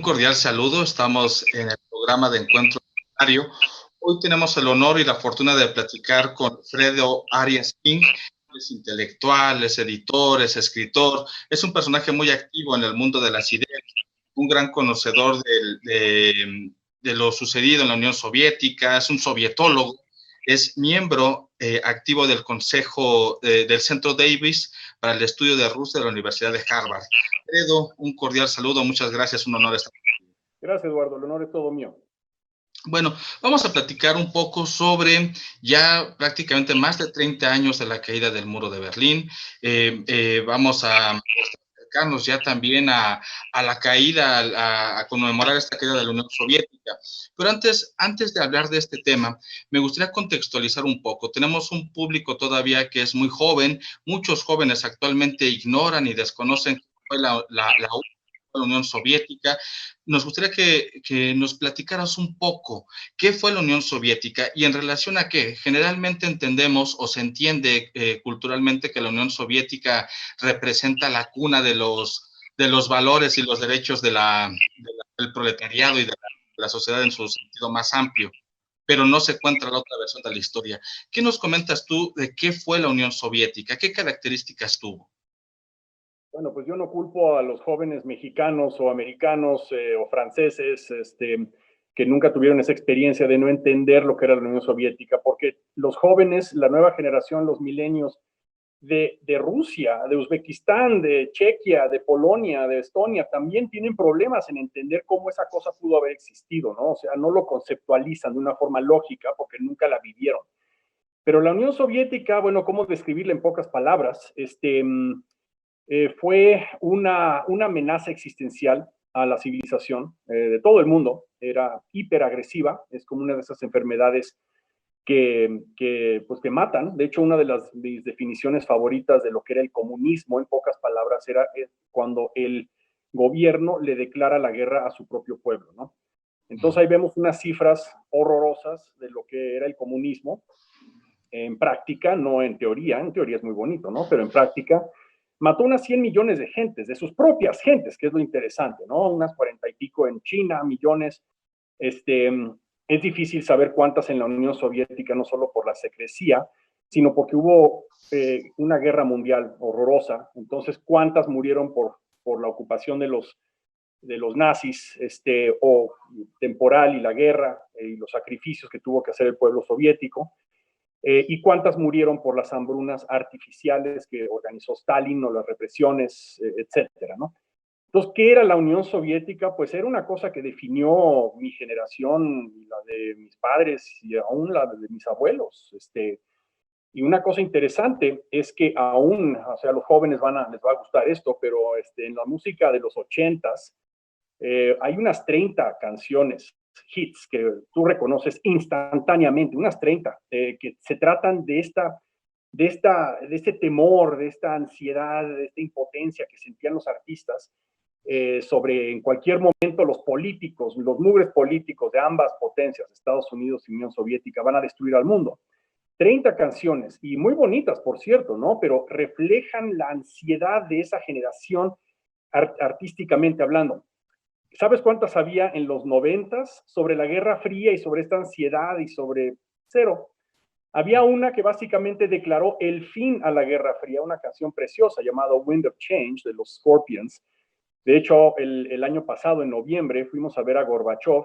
cordial saludo. Estamos en el programa de Encuentro Literario. Hoy tenemos el honor y la fortuna de platicar con Fredo Arias King. Es intelectual, es editor, es escritor, es un personaje muy activo en el mundo de las ideas, un gran conocedor de lo sucedido en la Unión Soviética, es un sovietólogo, es miembro activo del Consejo del Centro Davis para el Estudio de Rusia de la Universidad de Harvard. Fredo, un cordial saludo, muchas gracias, un honor estar contigo. Gracias, Eduardo, el honor es todo mío. Bueno, vamos a platicar un poco sobre ya prácticamente más de 30 años de la caída del muro de Berlín. Vamos a acercarnos ya también a la caída, a conmemorar esta caída de la Unión Soviética. Pero antes de hablar de este tema, me gustaría contextualizar un poco. Tenemos un público todavía que es muy joven, muchos jóvenes actualmente ignoran y desconocen qué fue la Unión Soviética. Nos gustaría que nos platicaras un poco qué fue la Unión Soviética y en relación a qué. Generalmente entendemos o se entiende culturalmente que la Unión Soviética representa la cuna de los valores y los derechos del proletariado y de la sociedad en su sentido más amplio, pero no se encuentra la otra versión de la historia. ¿Qué nos comentas tú de qué fue la Unión Soviética? ¿Qué características tuvo? Bueno, pues yo no culpo a los jóvenes mexicanos o americanos o franceses que nunca tuvieron esa experiencia de no entender lo que era la Unión Soviética, porque los jóvenes, la nueva generación, los milenios de Rusia, de Uzbekistán, de Chequia, de Polonia, de Estonia, también tienen problemas en entender cómo esa cosa pudo haber existido, ¿no? O sea, no lo conceptualizan de una forma lógica porque nunca la vivieron. Pero la Unión Soviética, bueno, ¿cómo describirla en pocas palabras? Fue una amenaza existencial a la civilización de todo el mundo. Era hiperagresiva, es como una de esas enfermedades que matan. De hecho, una de mis definiciones favoritas de lo que era el comunismo, en pocas palabras, era cuando el gobierno le declara la guerra a su propio pueblo, ¿no? Entonces ahí vemos unas cifras horrorosas de lo que era el comunismo en práctica, no en teoría es muy bonito, ¿no? Pero en práctica mató unas 100 millones de gentes, de sus propias gentes, que es lo interesante, ¿no? Unas 40 y pico en China, millones. Es difícil saber cuántas en la Unión Soviética, no solo por la secrecía, sino porque hubo una guerra mundial horrorosa. Entonces, ¿cuántas murieron por la ocupación de los nazis, o temporal y la guerra y los sacrificios que tuvo que hacer el pueblo soviético? Y cuántas murieron por las hambrunas artificiales que organizó Stalin o las represiones, etcétera, ¿no? Entonces, ¿qué era la Unión Soviética? Pues era una cosa que definió mi generación, la de mis padres y aún la de mis abuelos. Y una cosa interesante es que aún, o sea, a los jóvenes les va a gustar esto, pero en la música de los 80s hay unas 30 canciones, hits, que tú reconoces instantáneamente, unas 30, que se tratan de este temor, de esta ansiedad, de esta impotencia que sentían los artistas sobre en cualquier momento los políticos, los mugres políticos de ambas potencias, Estados Unidos y Unión Soviética, van a destruir al mundo. 30 canciones, y muy bonitas, por cierto, ¿no? Pero reflejan la ansiedad de esa generación artísticamente hablando. ¿Sabes cuántas había en los 90s sobre la Guerra Fría y sobre esta ansiedad y sobre cero? Había una que básicamente declaró el fin a la Guerra Fría, una canción preciosa llamada Wind of Change de los Scorpions. De hecho, el año pasado, en noviembre, fuimos a ver a Gorbachev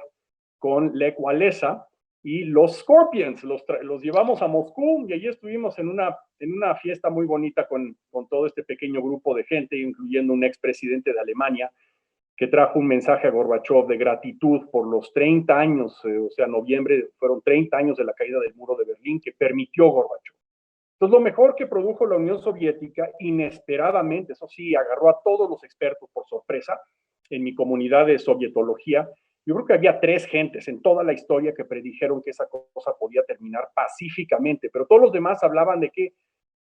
con Lech Walesa y los Scorpions. Los llevamos a Moscú y allí estuvimos en una fiesta muy bonita con todo este pequeño grupo de gente, incluyendo un expresidente de Alemania, que trajo un mensaje a Gorbachev de gratitud por los 30 años, o sea, noviembre fueron 30 años de la caída del muro de Berlín, que permitió Gorbachev. Entonces, lo mejor que produjo la Unión Soviética, inesperadamente, eso sí, agarró a todos los expertos por sorpresa. En mi comunidad de sovietología, yo creo que había 3 gentes en toda la historia que predijeron que esa cosa podía terminar pacíficamente, pero todos los demás hablaban de que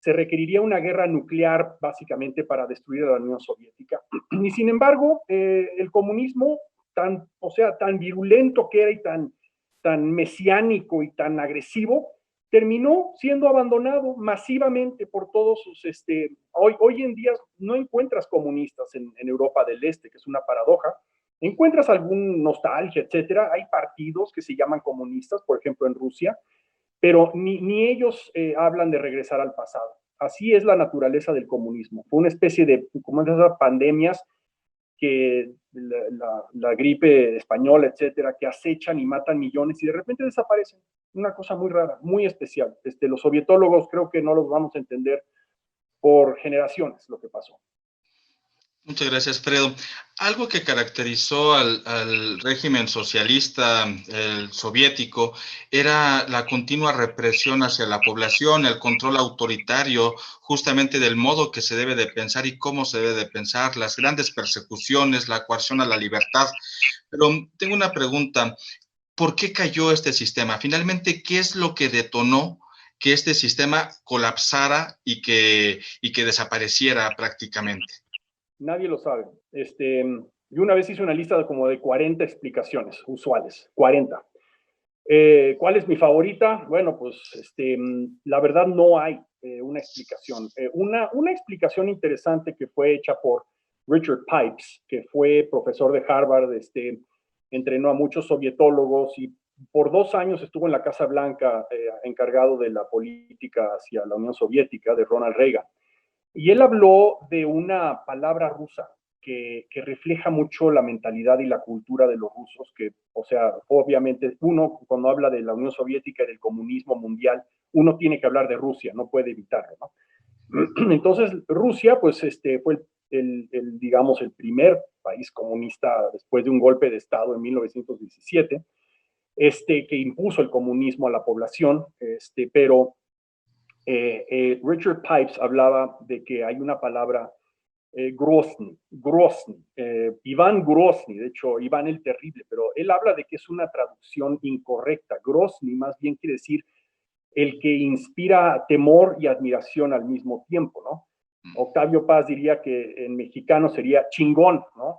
se requeriría una guerra nuclear básicamente para destruir a la Unión Soviética. Y sin embargo, el comunismo, tan virulento que era y tan mesiánico y tan agresivo, terminó siendo abandonado masivamente por todos sus... Hoy en día no encuentras comunistas en Europa del Este, que es una paradoja, Encuentras algún nostalgia, etcétera. Hay partidos que se llaman comunistas, por ejemplo, en Rusia, pero ni ellos hablan de regresar al pasado. Así es la naturaleza del comunismo. Fue una especie de, como esas pandemias que la gripe española, etcétera, que acechan y matan millones y de repente desaparecen. Una cosa muy rara, muy especial. Los sovietólogos creo que no los vamos a entender por generaciones lo que pasó. Muchas gracias, Fredo. Algo que caracterizó al régimen socialista, el soviético, era la continua represión hacia la población, el control autoritario, justamente del modo que se debe de pensar y cómo se debe de pensar, las grandes persecuciones, la coerción a la libertad. Pero tengo una pregunta. ¿Por qué cayó este sistema? Finalmente, ¿qué es lo que detonó que este sistema colapsara y que desapareciera prácticamente? Nadie lo sabe. Yo una vez hice una lista de como de 40 explicaciones usuales, 40. ¿Cuál es mi favorita? Bueno, pues la verdad no hay una explicación. Una explicación interesante que fue hecha por Richard Pipes, que fue profesor de Harvard, entrenó a muchos sovietólogos y por 2 años estuvo en la Casa Blanca encargado de la política hacia la Unión Soviética de Ronald Reagan. Y él habló de una palabra rusa que refleja mucho la mentalidad y la cultura de los rusos, que, o sea, obviamente uno cuando habla de la Unión Soviética y del comunismo mundial, uno tiene que hablar de Rusia, no puede evitarlo, ¿no? Entonces, Rusia, pues, fue digamos, el primer país comunista después de un golpe de Estado en 1917, que impuso el comunismo a la población, pero Richard Pipes hablaba de que hay una palabra Grozny, Iván Grozny, de hecho, Iván el Terrible, pero él habla de que es una traducción incorrecta. Grozny más bien quiere decir el que inspira temor y admiración al mismo tiempo, ¿no? Octavio Paz diría que en mexicano sería chingón, ¿no?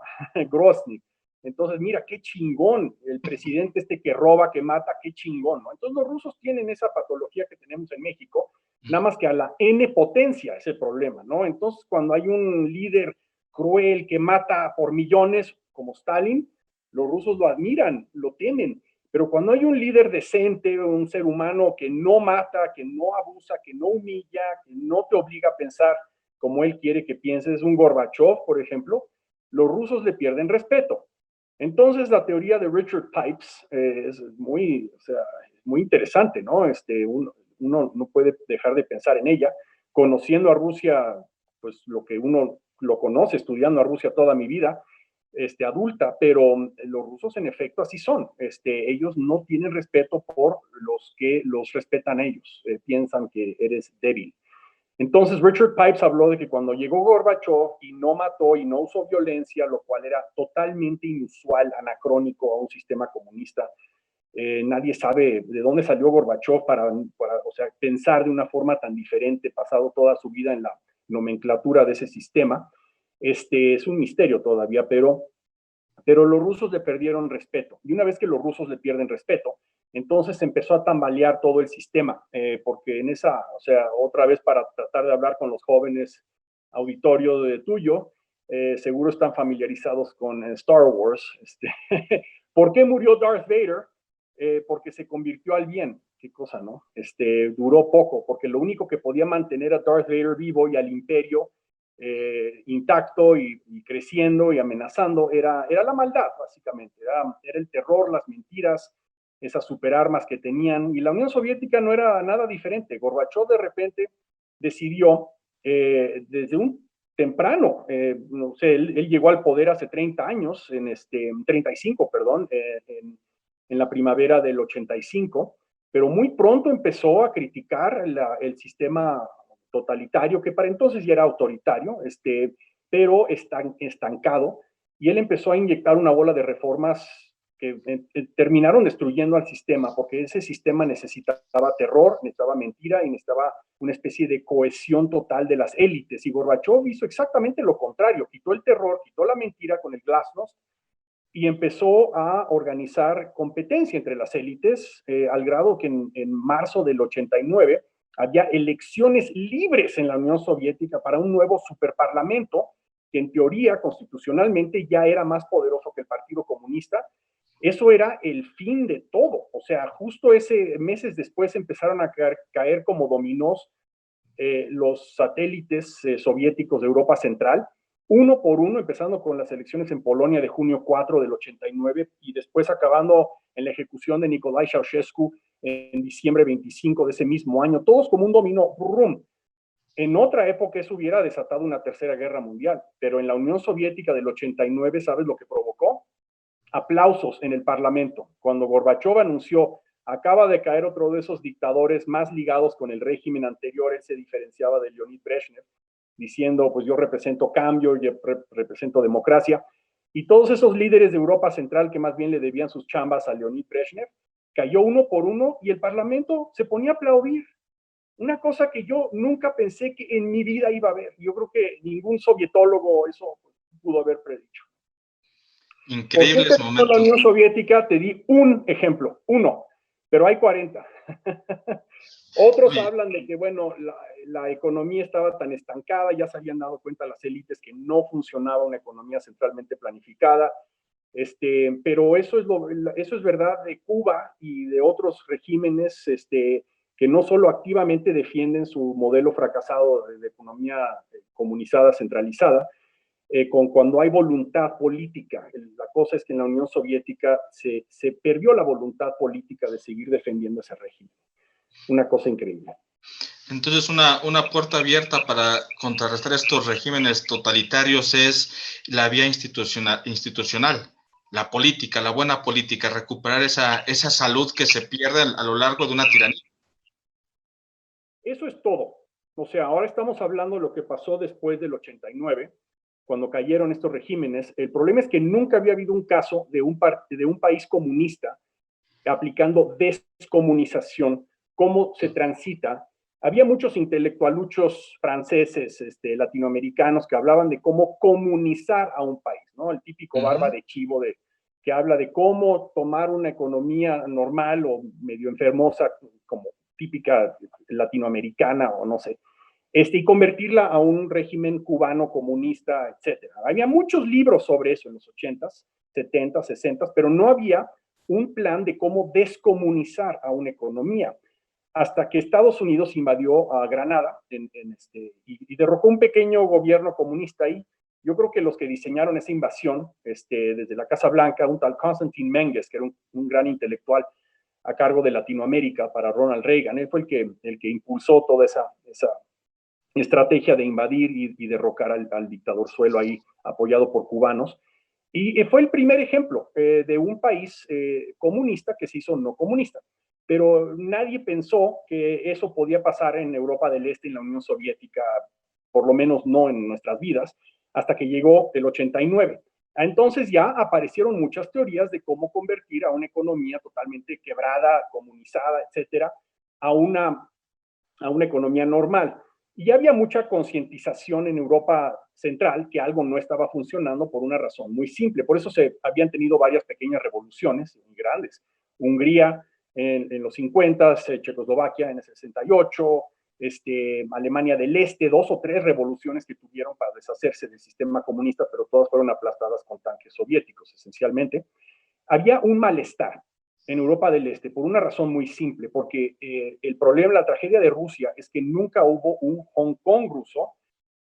Grozny. Entonces, mira, qué chingón, el presidente que roba, que mata, qué chingón, ¿no? Entonces los rusos tienen esa patología que tenemos en México, nada más que a la N potencia es el problema, ¿no? Entonces, cuando hay un líder cruel que mata por millones, como Stalin, los rusos lo admiran, lo temen, pero cuando hay un líder decente, un ser humano que no mata, que no abusa, que no humilla, que no te obliga a pensar como él quiere que pienses, un Gorbachev, por ejemplo, los rusos le pierden respeto. Entonces, la teoría de Richard Pipes es muy, o sea, muy interesante, ¿no? Uno no puede dejar de pensar en ella. Conociendo a Rusia, pues lo que uno lo conoce, estudiando a Rusia toda mi vida, adulta, pero los rusos en efecto así son. Ellos no tienen respeto por los que los respetan a ellos, piensan que eres débil. Entonces Richard Pipes habló de que cuando llegó Gorbachev y no mató y no usó violencia, lo cual era totalmente inusual, anacrónico a un sistema comunista, nadie sabe de dónde salió Gorbachev para o sea, pensar de una forma tan diferente, pasado toda su vida en la nomenclatura de ese sistema. Es un misterio todavía, pero los rusos le perdieron respeto. Y una vez que los rusos le pierden respeto, entonces empezó a tambalear todo el sistema, porque en esa, o sea, otra vez para tratar de hablar con los jóvenes auditorio de tuyo, seguro están familiarizados con Star Wars. ¿Por qué murió Darth Vader? Porque se convirtió al bien. Qué cosa, ¿no? Duró poco, porque lo único que podía mantener a Darth Vader vivo y al imperio intacto y creciendo y amenazando era la maldad, básicamente. Era el terror, las mentiras, esas superarmas que tenían. Y la Unión Soviética no era nada diferente. Gorbachev de repente decidió, desde un temprano, no sé, él llegó al poder hace 30 años, 35, perdón, en la primavera del 85, pero muy pronto empezó a criticar el sistema totalitario, que para entonces ya era autoritario, pero estancado, y él empezó a inyectar una bola de reformas que terminaron destruyendo al sistema, porque ese sistema necesitaba terror, necesitaba mentira y necesitaba una especie de cohesión total de las élites. Y Gorbachev hizo exactamente lo contrario, quitó el terror, quitó la mentira con el glasnost y empezó a organizar competencia entre las élites, al grado que en marzo del 89 había elecciones libres en la Unión Soviética para un nuevo superparlamento que en teoría, constitucionalmente, ya era más poderoso que el Partido Comunista, eso era el fin de todo. O sea, justo meses después empezaron a caer como dominós los satélites soviéticos de Europa Central, uno por uno, empezando con las elecciones en Polonia de junio 4 del 89 y después acabando en la ejecución de Nicolae Ceausescu en diciembre 25 de ese mismo año, todos como un dominó, ¡brum! En otra época eso hubiera desatado una tercera guerra mundial, pero en la Unión Soviética del 89, ¿sabes lo que provocó? Aplausos en el Parlamento. Cuando Gorbachev anunció, acaba de caer otro de esos dictadores más ligados con el régimen anterior, él se diferenciaba de Leonid Brezhnev, diciendo, pues yo represento cambio, yo represento democracia, y todos esos líderes de Europa Central que más bien le debían sus chambas a Leonid Brezhnev, cayó uno por uno y el Parlamento se ponía a aplaudir. Una cosa que yo nunca pensé que en mi vida iba a ver. Yo creo que ningún sovietólogo eso pudo haber predicho. Increíbles momentos. La Unión Soviética, te di un ejemplo, uno, pero hay 40. Otros hablan de que, bueno, la economía estaba tan estancada, ya se habían dado cuenta las élites que no funcionaba una economía centralmente planificada, pero eso es verdad de Cuba y de otros regímenes que no solo activamente defienden su modelo fracasado de economía comunizada, centralizada, cuando hay voluntad política. La cosa es que en la Unión Soviética se perdió la voluntad política de seguir defendiendo ese régimen. Una cosa increíble. Entonces, una puerta abierta para contrarrestar estos regímenes totalitarios es la vía institucional, la política, la buena política, recuperar esa salud que se pierde a lo largo de una tiranía. Eso es todo. O sea, ahora estamos hablando de lo que pasó después del 89, cuando cayeron estos regímenes. El problema es que nunca había habido un caso de un país comunista aplicando descomunización, cómo se transita. Había muchos intelectualuchos franceses, latinoamericanos, que hablaban de cómo comunizar a un país, ¿no? El típico barba de chivo que habla de cómo tomar una economía normal o medio enfermosa, como típica latinoamericana o no sé, y convertirla a un régimen cubano comunista, etcétera. Había muchos libros sobre eso en los 80s, 70s, 60s, pero no había un plan de cómo descomunizar a una economía, hasta que Estados Unidos invadió a Granada y derrocó un pequeño gobierno comunista ahí. Yo creo que los que diseñaron esa invasión, desde la Casa Blanca, un tal Constantin Menges, que era un gran intelectual a cargo de Latinoamérica para Ronald Reagan, él fue el que impulsó toda esa estrategia de invadir y derrocar al dictador suelo ahí, apoyado por cubanos. Y fue el primer ejemplo de un país comunista que se hizo no comunista. Pero nadie pensó que eso podía pasar en Europa del Este, en la Unión Soviética, por lo menos no en nuestras vidas, hasta que llegó el 89. Entonces ya aparecieron muchas teorías de cómo convertir a una economía totalmente quebrada, comunizada, etcétera, a una economía normal. Y ya había mucha concientización en Europa Central que algo no estaba funcionando por una razón muy simple. Por eso se habían tenido varias pequeñas revoluciones muy grandes. Hungría en los 50, Checoslovaquia en el 68, Alemania del Este, 2 o 3 revoluciones que tuvieron para deshacerse del sistema comunista, pero todas fueron aplastadas con tanques soviéticos, esencialmente. Había un malestar en Europa del Este por una razón muy simple, porque el problema, la tragedia de Rusia es que nunca hubo un Hong Kong ruso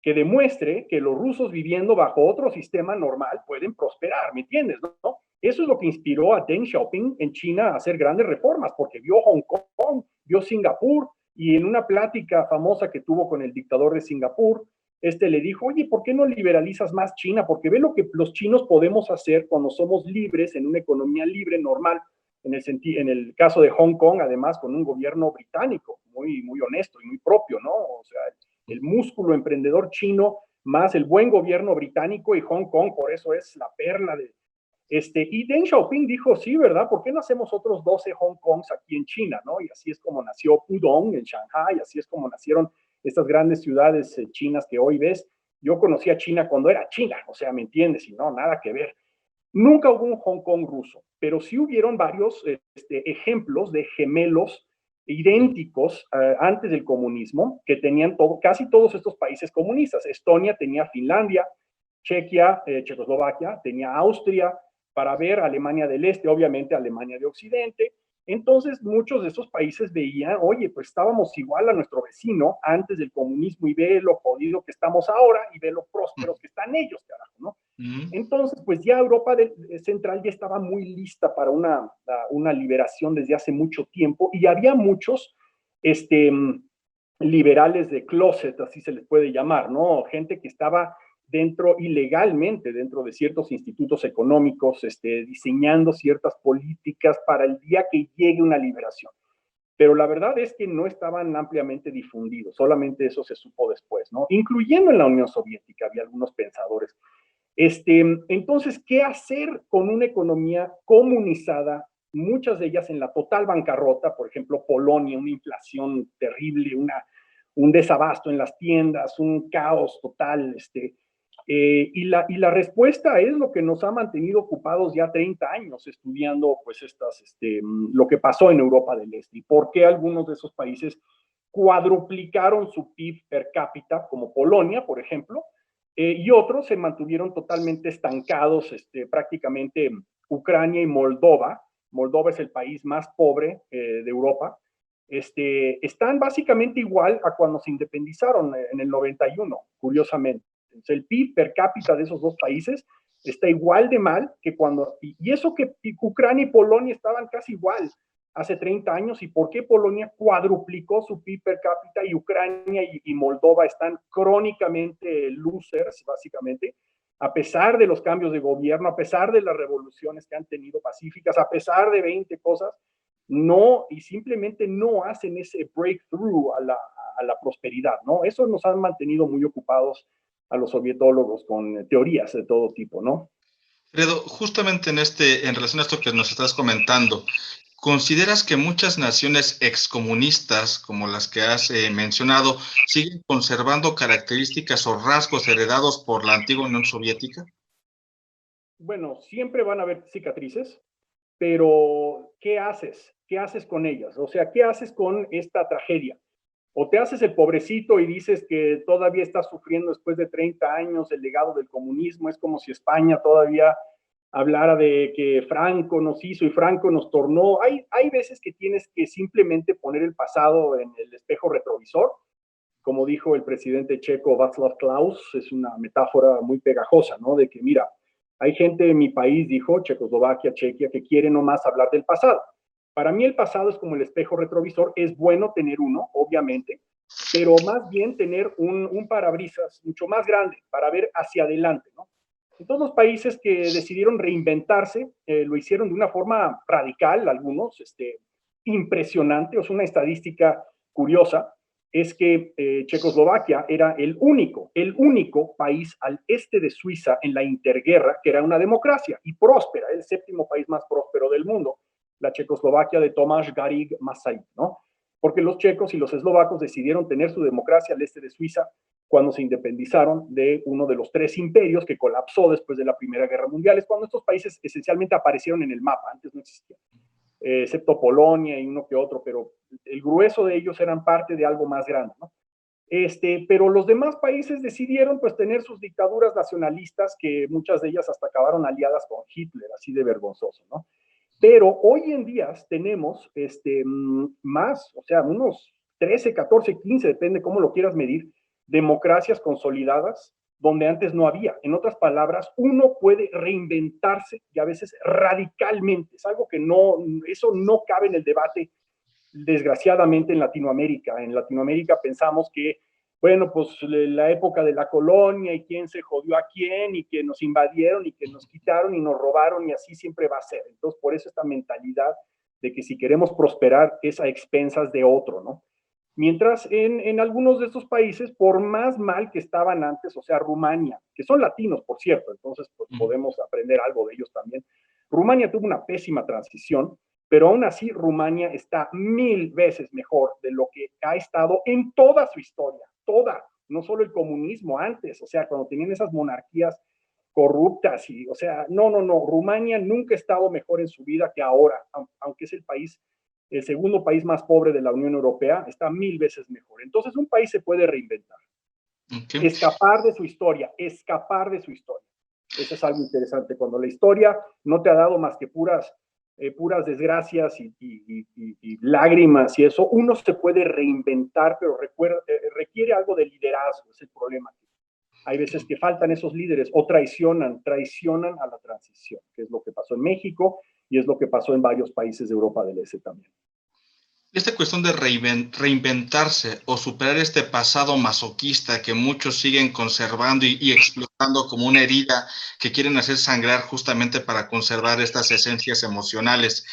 que demuestre que los rusos viviendo bajo otro sistema normal pueden prosperar, ¿me entiendes? ¿No? Eso es lo que inspiró a Deng Xiaoping en China a hacer grandes reformas, porque vio Hong Kong, vio Singapur, y en una plática famosa que tuvo con el dictador de Singapur, le dijo, oye, ¿por qué no liberalizas más China? Porque ve lo que los chinos podemos hacer cuando somos libres en una economía libre, normal, en el caso de Hong Kong, además, con un gobierno británico muy, muy honesto y muy propio, ¿no? O sea, el músculo emprendedor chino más el buen gobierno británico y Hong Kong, por eso es la perla de... y Deng Xiaoping dijo, sí, ¿verdad? ¿Por qué no hacemos otros 12 Hong Kongs aquí en China, ¿no? Y así es como nació Pudong en Shanghai, así es como nacieron estas grandes ciudades chinas que hoy ves. Yo conocí a China cuando era China, o sea, ¿me entiendes? Y no, nada que ver. Nunca hubo un Hong Kong ruso, pero sí hubieron varios ejemplos de gemelos idénticos antes del comunismo que tenían casi todos estos países comunistas. Estonia tenía Finlandia, Chequia, Checoslovaquia, tenía Austria, para ver Alemania del Este, obviamente Alemania de Occidente. Entonces, muchos de esos países veían, oye, pues estábamos igual a nuestro vecino antes del comunismo y ve lo jodido que estamos ahora y ve lo prósperos que están ellos, carajo, ¿no? Entonces, pues ya Europa Central ya estaba muy lista para una liberación desde hace mucho tiempo y había muchos liberales de closet, así se les puede llamar, ¿no? Gente que estaba dentro, ilegalmente, dentro de ciertos institutos económicos, diseñando ciertas políticas para el día que llegue una liberación. Pero la verdad es que no estaban ampliamente difundidos, solamente eso se supo después, ¿no? Incluyendo en la Unión Soviética, había algunos pensadores. Entonces, ¿qué hacer con una economía comunizada, muchas de ellas en la total bancarrota? Por ejemplo, Polonia, una inflación terrible, un desabasto en las tiendas, un caos total, y la respuesta es lo que nos ha mantenido ocupados ya 30 años estudiando pues lo que pasó en Europa del Este y por qué algunos de esos países cuadruplicaron su PIB per cápita, como Polonia, por ejemplo, y otros se mantuvieron totalmente estancados, prácticamente Ucrania y Moldova. Moldova es el país más pobre de Europa. Están básicamente igual a cuando se independizaron en el 91, curiosamente. Entonces, el PIB per cápita de esos dos países está igual de mal que cuando, y eso que Ucrania y Polonia estaban casi igual hace 30 años, y por qué Polonia cuadruplicó su PIB per cápita y Ucrania y Moldova están crónicamente losers, básicamente, a pesar de los cambios de gobierno, a pesar de las revoluciones que han tenido pacíficas, a pesar de 20 cosas, no, y simplemente no hacen ese breakthrough a la prosperidad, ¿no? Eso nos han mantenido muy ocupados a los sovietólogos con teorías de todo tipo, ¿no? Fredo, justamente en relación a esto que nos estás comentando, ¿consideras que muchas naciones excomunistas, como las que has mencionado, siguen conservando características o rasgos heredados por la antigua Unión Soviética? Bueno, siempre van a haber cicatrices, pero ¿qué haces? ¿Qué haces con ellas? O sea, ¿qué haces con esta tragedia? O te haces el pobrecito y dices que todavía estás sufriendo después de 30 años el legado del comunismo. Es como si España todavía hablara de que Franco nos hizo y Franco nos tornó. Hay veces que tienes que simplemente poner el pasado en el espejo retrovisor. Como dijo el presidente checo Václav Klaus, es una metáfora muy pegajosa, ¿no? De que, mira, hay gente en mi país, dijo, Checoslovaquia, Chequia, que quiere nomás hablar del pasado. Para mí el pasado es como el espejo retrovisor, es bueno tener uno, obviamente, pero más bien tener un parabrisas mucho más grande para ver hacia adelante, ¿no? Entonces los países que decidieron reinventarse lo hicieron de una forma radical, algunos, impresionante, o sea, una estadística curiosa, es que Checoslovaquia era el único país al este de Suiza en la interguerra que era una democracia y próspera, el séptimo país más próspero del mundo, la Checoslovaquia de Tomás Garig Masaryk, ¿no? Porque los checos y los eslovacos decidieron tener su democracia al este de Suiza cuando se independizaron de uno de los tres imperios que colapsó después de la Primera Guerra Mundial. Es cuando estos países esencialmente aparecieron en el mapa, antes no existían, excepto Polonia y uno que otro, pero el grueso de ellos eran parte de algo más grande, ¿no? Pero los demás países decidieron pues tener sus dictaduras nacionalistas, que muchas de ellas hasta acabaron aliadas con Hitler, así de vergonzoso, ¿no? Pero hoy en día tenemos más, o sea, unos 13, 14, 15, depende cómo lo quieras medir, democracias consolidadas donde antes no había. En otras palabras, uno puede reinventarse y a veces radicalmente. Es algo que no, eso no cabe en el debate, desgraciadamente, en Latinoamérica. En Latinoamérica pensamos que, bueno, pues la época de la colonia y quién se jodió a quién y que nos invadieron y que nos quitaron y nos robaron y así siempre va a ser. Entonces, por eso esta mentalidad de que si queremos prosperar es a expensas de otro, ¿no? Mientras en algunos de estos países, por más mal que estaban antes, o sea, Rumania, que son latinos, por cierto, entonces pues, podemos aprender algo de ellos también. Rumania tuvo una pésima transición, pero aún así Rumania está 1000 veces mejor de lo que ha estado en toda su historia, toda, no solo el comunismo antes, o sea, cuando tenían esas monarquías corruptas y, o sea, no, Rumania nunca ha estado mejor en su vida que ahora, aunque es el segundo país más pobre de la Unión Europea, está 1000 veces mejor. Entonces, un país se puede reinventar. Okay. Escapar de su historia, escapar de su historia. Eso es algo interesante, cuando la historia no te ha dado más que puras desgracias y lágrimas y eso, uno se puede reinventar, pero requiere algo de liderazgo, es el problema. Hay veces que faltan esos líderes o traicionan a la transición, que es lo que pasó en México y es lo que pasó en varios países de Europa del Este también. Esta cuestión de reinventarse o superar este pasado masoquista que muchos siguen conservando y explotando como una herida que quieren hacer sangrar justamente para conservar estas esencias emocionales.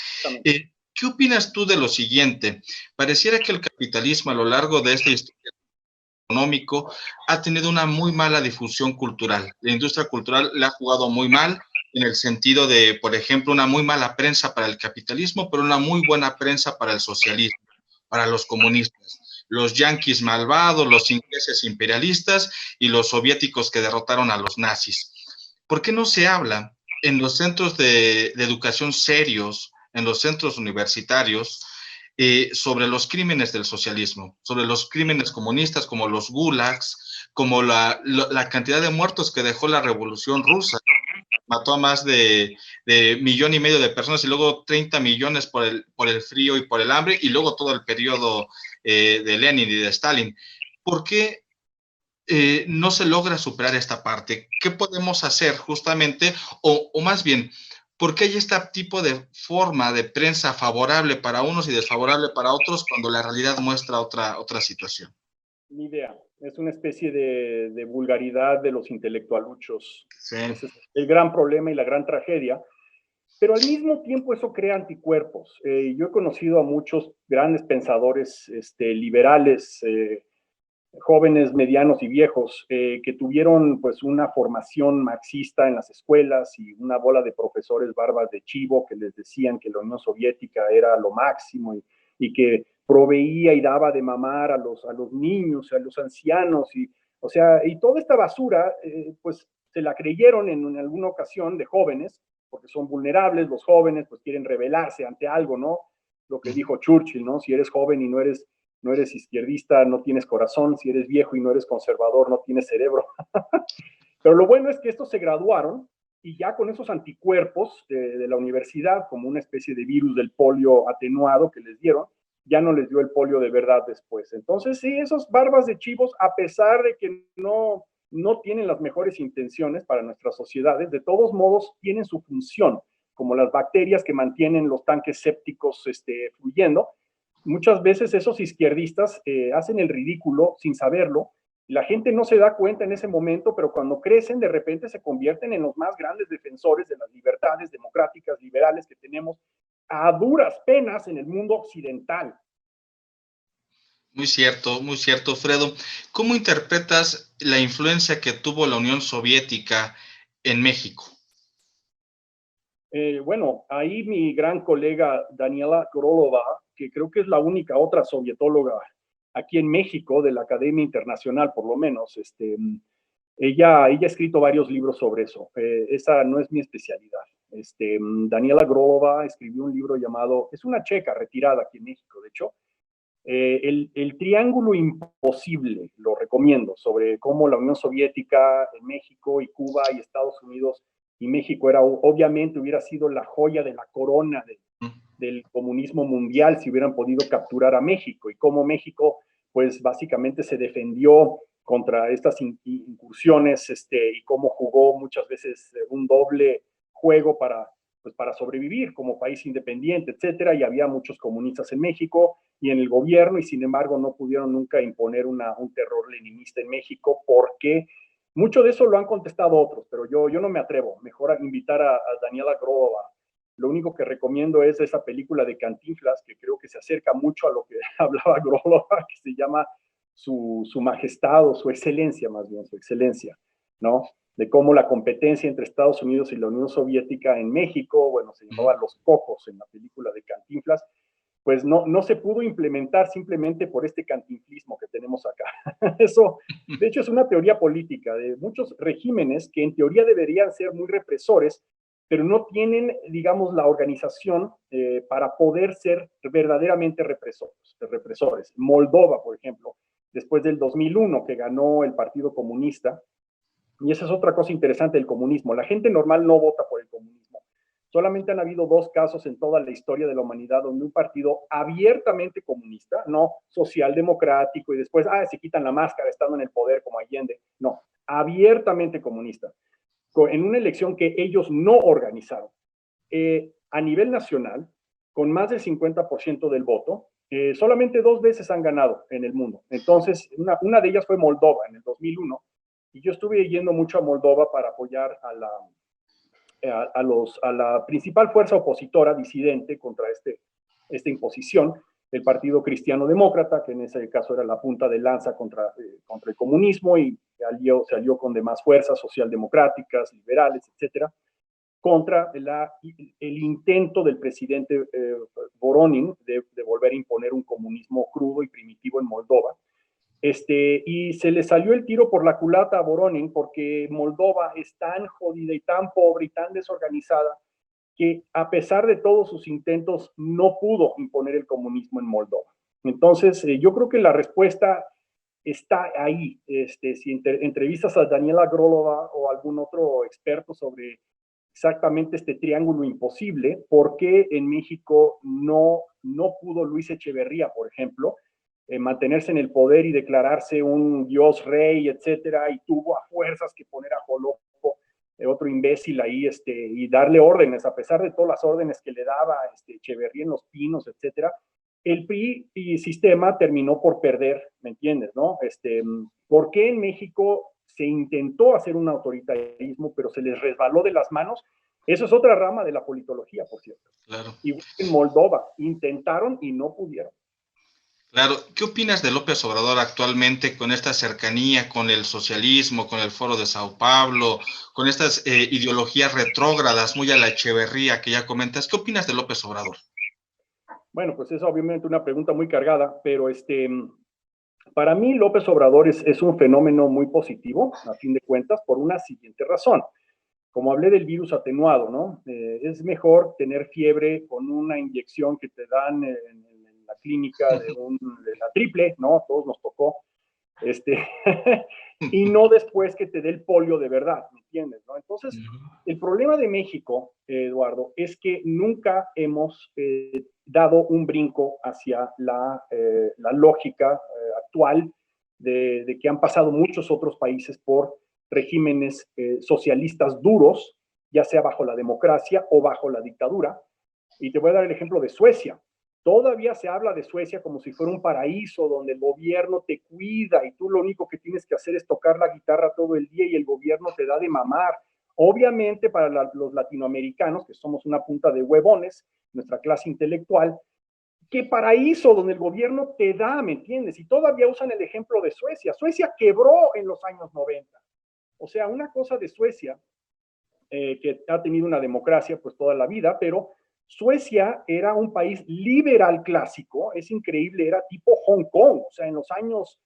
¿Qué opinas tú de lo siguiente? Pareciera que el capitalismo a lo largo de esta historia económico ha tenido una muy mala difusión cultural. La industria cultural le ha jugado muy mal en el sentido de, por ejemplo, una muy mala prensa para el capitalismo, pero una muy buena prensa para el socialismo, para los comunistas. Los yanquis malvados, los ingleses imperialistas y los soviéticos que derrotaron a los nazis. ¿Por qué no se habla en los centros de educación serios, en los centros universitarios, sobre los crímenes del socialismo, sobre los crímenes comunistas como los gulags, como la cantidad de muertos que dejó la Revolución Rusa? Mató a más de 1,5 millones de personas y luego 30 millones por el frío y por el hambre, y luego todo el periodo de Lenin y de Stalin. ¿Por qué no se logra superar esta parte? ¿Qué podemos hacer justamente? O más bien, ¿por qué hay este tipo de forma de prensa favorable para unos y desfavorable para otros cuando la realidad muestra otra situación? Ni idea. Es una especie de vulgaridad de los intelectualuchos. Sí. Ese es el gran problema y la gran tragedia. Pero al mismo tiempo eso crea anticuerpos. Yo he conocido a muchos grandes pensadores liberales, jóvenes, medianos y viejos, que tuvieron pues una formación marxista en las escuelas y una bola de profesores barbas de chivo que les decían que la Unión Soviética era lo máximo y que proveía y daba de mamar a los niños, a los ancianos, o sea, y toda esta basura, pues se la creyeron en alguna ocasión de jóvenes, porque son vulnerables, los jóvenes pues quieren rebelarse ante algo, ¿no? Lo que dijo Churchill, ¿no? Si eres joven y no eres izquierdista, no tienes corazón; si eres viejo y no eres conservador, no tienes cerebro. Pero lo bueno es que estos se graduaron y ya con esos anticuerpos de la universidad, como una especie de virus del polio atenuado que les dieron, ya no les dio el polio de verdad después. Entonces, sí, esos barbas de chivos, a pesar de que no tienen las mejores intenciones para nuestras sociedades, de todos modos tienen su función, como las bacterias que mantienen los tanques sépticos fluyendo. Muchas veces esos izquierdistas hacen el ridículo sin saberlo. La gente no se da cuenta en ese momento, pero cuando crecen, de repente se convierten en los más grandes defensores de las libertades democráticas, liberales que tenemos a duras penas en el mundo occidental. Muy cierto, Fredo. ¿Cómo interpretas la influencia que tuvo la Unión Soviética en México? Bueno, ahí mi gran colega Daniela Grolova, que creo que es la única otra sovietóloga aquí en México, de la Academia Internacional por lo menos, ella ha escrito varios libros sobre eso. Esa no es mi especialidad. Daniela Grolova escribió un libro llamado, es una checa retirada aquí en México, de hecho, el Triángulo Imposible, lo recomiendo, sobre cómo la Unión Soviética en México y Cuba y Estados Unidos y México obviamente hubiera sido la joya de la corona del comunismo mundial si hubieran podido capturar a México, y cómo México pues básicamente se defendió contra estas incursiones y cómo jugó muchas veces un doble juego pues para sobrevivir como país independiente, etcétera, y había muchos comunistas en México y en el gobierno, y sin embargo no pudieron nunca imponer un terror leninista en México, porque mucho de eso lo han contestado otros, pero yo no me atrevo. Mejor invitar a Daniela Grova. Lo único que recomiendo es esa película de Cantinflas, que creo que se acerca mucho a lo que hablaba Grova, que se llama su majestad, o su excelencia, más bien, su excelencia, ¿no? De cómo la competencia entre Estados Unidos y la Unión Soviética en México, bueno, se llamaba Los Cocos en la película de Cantinflas, pues no se pudo implementar simplemente por este cantinflismo que tenemos acá. Eso, de hecho, es una teoría política de muchos regímenes que en teoría deberían ser muy represores, pero no tienen, digamos, la organización para poder ser verdaderamente represores. Moldova, por ejemplo, después del 2001, que ganó el Partido Comunista. Y esa es otra cosa interesante del comunismo. La gente normal no vota por el comunismo. Solamente han habido 2 casos en toda la historia de la humanidad donde un partido abiertamente comunista, no socialdemocrático y después, se quitan la máscara estando en el poder como Allende, no, abiertamente comunista, en una elección que ellos no organizaron. A nivel nacional, con más del 50% del voto, solamente 2 veces han ganado en el mundo. Entonces, una de ellas fue Moldova en el 2001, y yo estuve yendo mucho a Moldova para apoyar a la principal fuerza opositora disidente contra esta imposición, el Partido Cristiano Demócrata, que en ese caso era la punta de lanza contra el comunismo, y se alió con demás fuerzas socialdemocráticas, liberales, etcétera, contra el intento del presidente Voronin de volver a imponer un comunismo crudo y primitivo en Moldova. Y se le salió el tiro por la culata a Voronin, porque Moldova es tan jodida y tan pobre y tan desorganizada que, a pesar de todos sus intentos, no pudo imponer el comunismo en Moldova. Entonces, yo creo que la respuesta está ahí. Si entrevistas a Daniela Grolova o algún otro experto sobre exactamente este triángulo imposible, ¿por qué en México no pudo Luis Echeverría, por ejemplo, mantenerse en el poder y declararse un dios rey, etcétera, y tuvo a fuerzas que poner a Jolopo, otro imbécil ahí, y darle órdenes, a pesar de todas las órdenes que le daba Echeverría en Los Pinos, etcétera? El PRI y sistema terminó por perder, ¿me entiendes, no? ¿Por qué en México se intentó hacer un autoritarismo, pero se les resbaló de las manos? Eso es otra rama de la politología, por cierto. Claro. Igual en Moldova, intentaron y no pudieron. Claro, ¿qué opinas de López Obrador actualmente con esta cercanía con el socialismo, con el Foro de Sao Paulo, con estas ideologías retrógradas, muy a la Echeverría que ya comentas? ¿Qué opinas de López Obrador? Bueno, pues es obviamente una pregunta muy cargada, pero para mí López Obrador es un fenómeno muy positivo, a fin de cuentas, por una siguiente razón. Como hablé del virus atenuado, ¿no? Es mejor tener fiebre con una inyección que te dan en la clínica de la triple, ¿no? Todos nos tocó. Y no después que te dé el polio de verdad, ¿me entiendes? ¿No? Entonces, el problema de México, Eduardo, es que nunca hemos dado un brinco hacia la lógica actual de que han pasado muchos otros países por regímenes socialistas duros, ya sea bajo la democracia o bajo la dictadura. Y te voy a dar el ejemplo de Suecia. Todavía se habla de Suecia como si fuera un paraíso donde el gobierno te cuida y tú lo único que tienes que hacer es tocar la guitarra todo el día y el gobierno te da de mamar. Obviamente para los latinoamericanos, que somos una punta de huevones, nuestra clase intelectual, qué paraíso donde el gobierno te da, ¿me entiendes? Y todavía usan el ejemplo de Suecia. Suecia quebró en los años 90. O sea, una cosa de Suecia, que ha tenido una democracia pues toda la vida, pero Suecia era un país liberal clásico, es increíble, era tipo Hong Kong, o sea, en los años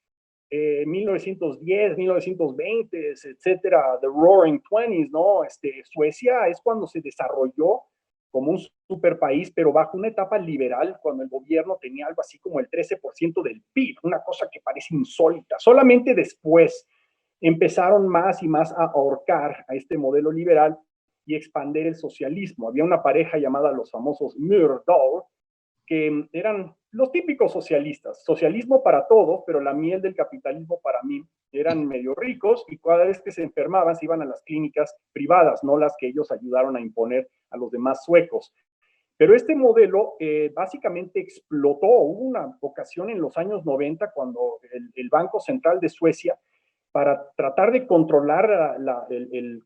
1910, 1920, etcétera, the Roaring Twenties, ¿no? Suecia es cuando se desarrolló como un super país, pero bajo una etapa liberal, cuando el gobierno tenía algo así como el 13% del PIB, una cosa que parece insólita. Solamente después empezaron más y más a ahorcar a este modelo liberal y expandir el socialismo. Había una pareja llamada los famosos Myrdal, que eran los típicos socialistas, socialismo para todos, pero la miel del capitalismo para mí. Eran medio ricos y cada vez que se enfermaban se iban a las clínicas privadas, no las que ellos ayudaron a imponer a los demás suecos. Pero este modelo básicamente explotó. Hubo una ocasión en los años 90 cuando el Banco Central de Suecia, para tratar de controlar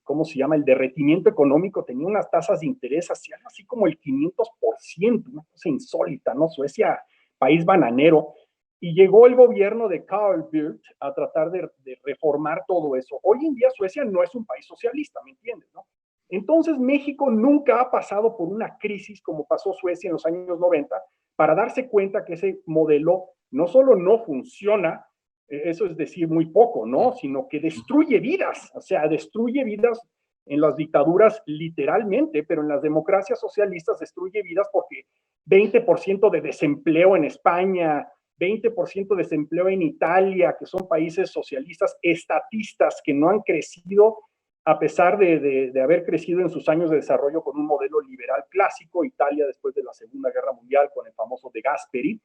¿cómo se llama?, el derretimiento económico, tenía unas tasas de interés así como el 500%, una cosa insólita, ¿no? Suecia, país bananero, y llegó el gobierno de Carl Bildt a tratar de reformar todo eso. Hoy en día Suecia no es un país socialista, ¿me entiendes, no? Entonces México nunca ha pasado por una crisis como pasó Suecia en los años 90 para darse cuenta que ese modelo no solo no funciona, eso es decir muy poco, ¿no? Sino que destruye vidas, o sea, destruye vidas en las dictaduras literalmente, pero en las democracias socialistas destruye vidas porque 20% de desempleo en España, 20% de desempleo en Italia, que son países socialistas estatistas que no han crecido a pesar de haber crecido en sus años de desarrollo con un modelo liberal clásico, Italia después de la Segunda Guerra Mundial con el famoso De Gasperi,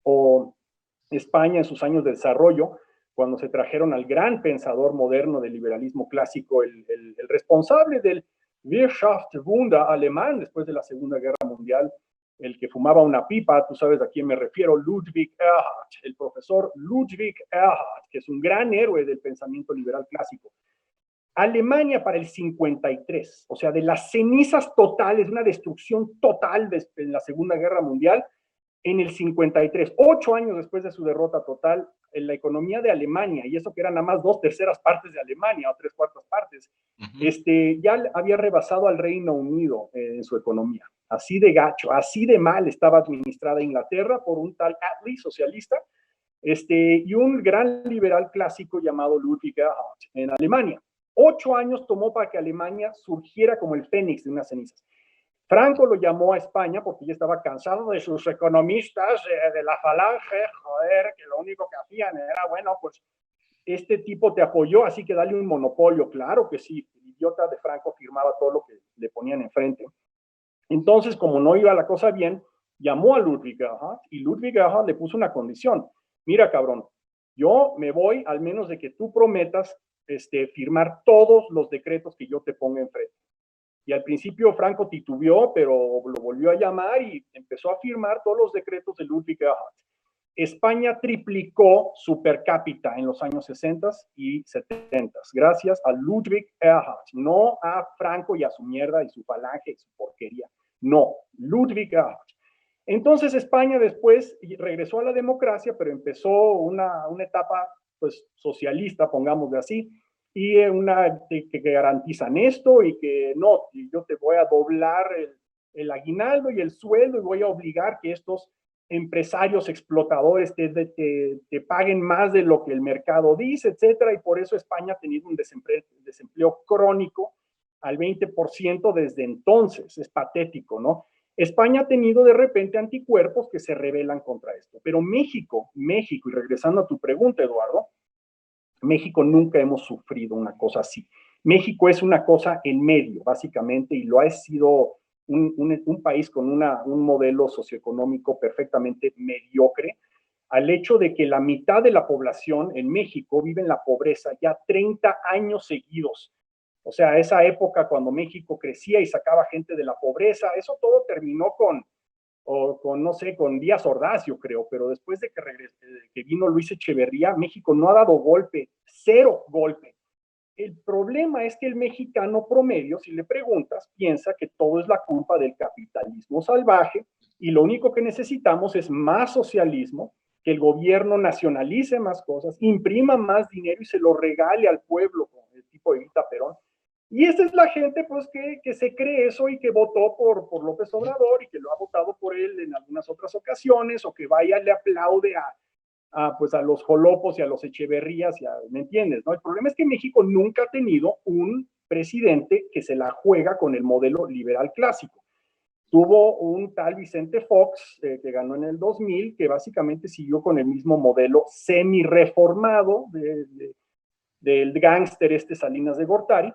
o España en sus años de desarrollo, cuando se trajeron al gran pensador moderno del liberalismo clásico, el responsable del Wirtschaftswunder alemán después de la Segunda Guerra Mundial, el que fumaba una pipa, tú sabes a quién me refiero, Ludwig Erhard, el profesor Ludwig Erhard, que es un gran héroe del pensamiento liberal clásico. Alemania para el 53, o sea, de las cenizas totales, una destrucción total en la Segunda Guerra Mundial, en el 53, 8 años después de su derrota total, en la economía de Alemania, y eso que eran nada más 2/3 partes de Alemania, o 3/4 partes, ya había rebasado al Reino Unido en su economía. Así de gacho, así de mal estaba administrada Inglaterra por un tal Attlee, socialista, y un gran liberal clásico llamado Ludwig Erhard en Alemania. 8 años tomó para que Alemania surgiera como el fénix de unas cenizas. Franco lo llamó a España porque ya estaba cansado de sus economistas de la falange, joder, que lo único que hacían era, bueno, pues este tipo te apoyó, así que dale un monopolio. Claro que sí, el idiota de Franco firmaba todo lo que le ponían enfrente. Entonces, como no iba la cosa bien, llamó a Ludwig Erhard y Ludwig Erhard le puso una condición. Mira, cabrón, yo me voy al menos de que tú prometas firmar todos los decretos que yo te ponga enfrente. Y al principio Franco titubeó, pero lo volvió a llamar y empezó a firmar todos los decretos de Ludwig Erhard. España triplicó su per cápita en los años 60 y 70, gracias a Ludwig Erhard, no a Franco y a su mierda y su falange y su porquería. No, Ludwig Erhard. Entonces España después regresó a la democracia, pero empezó una etapa pues socialista, pongámosle así, y que garantizan esto y que no, yo te voy a doblar el aguinaldo y el sueldo y voy a obligar que estos empresarios explotadores te paguen más de lo que el mercado dice, etcétera, y por eso España ha tenido un desempleo crónico al 20% desde entonces. Es patético, ¿no? España ha tenido de repente anticuerpos que se rebelan contra esto, pero México, y regresando a tu pregunta, Eduardo, México nunca hemos sufrido una cosa así. México es una cosa en medio, básicamente, y lo ha sido un país con un modelo socioeconómico perfectamente mediocre, al hecho de que la mitad de la población en México vive en la pobreza ya 30 años seguidos. O sea, esa época cuando México crecía y sacaba gente de la pobreza, eso todo terminó con no sé, con Díaz Ordaz, yo creo, pero después de que vino Luis Echeverría, México no ha dado golpe, cero golpe. El problema es que el mexicano promedio, si le preguntas, piensa que todo es la culpa del capitalismo salvaje y lo único que necesitamos es más socialismo, que el gobierno nacionalice más cosas, imprima más dinero y se lo regale al pueblo, como el tipo de Evita Perón. Y esta es la gente pues que se cree eso y que votó por López Obrador y que lo ha votado por él en algunas otras ocasiones o que vaya le aplaude pues a los Jolopos y a los Echeverrías, ¿me entiendes? ¿No? El problema es que México nunca ha tenido un presidente que se la juega con el modelo liberal clásico. Tuvo un tal Vicente Fox, que ganó en el 2000, que básicamente siguió con el mismo modelo semi-reformado del gángster Salinas de Gortari,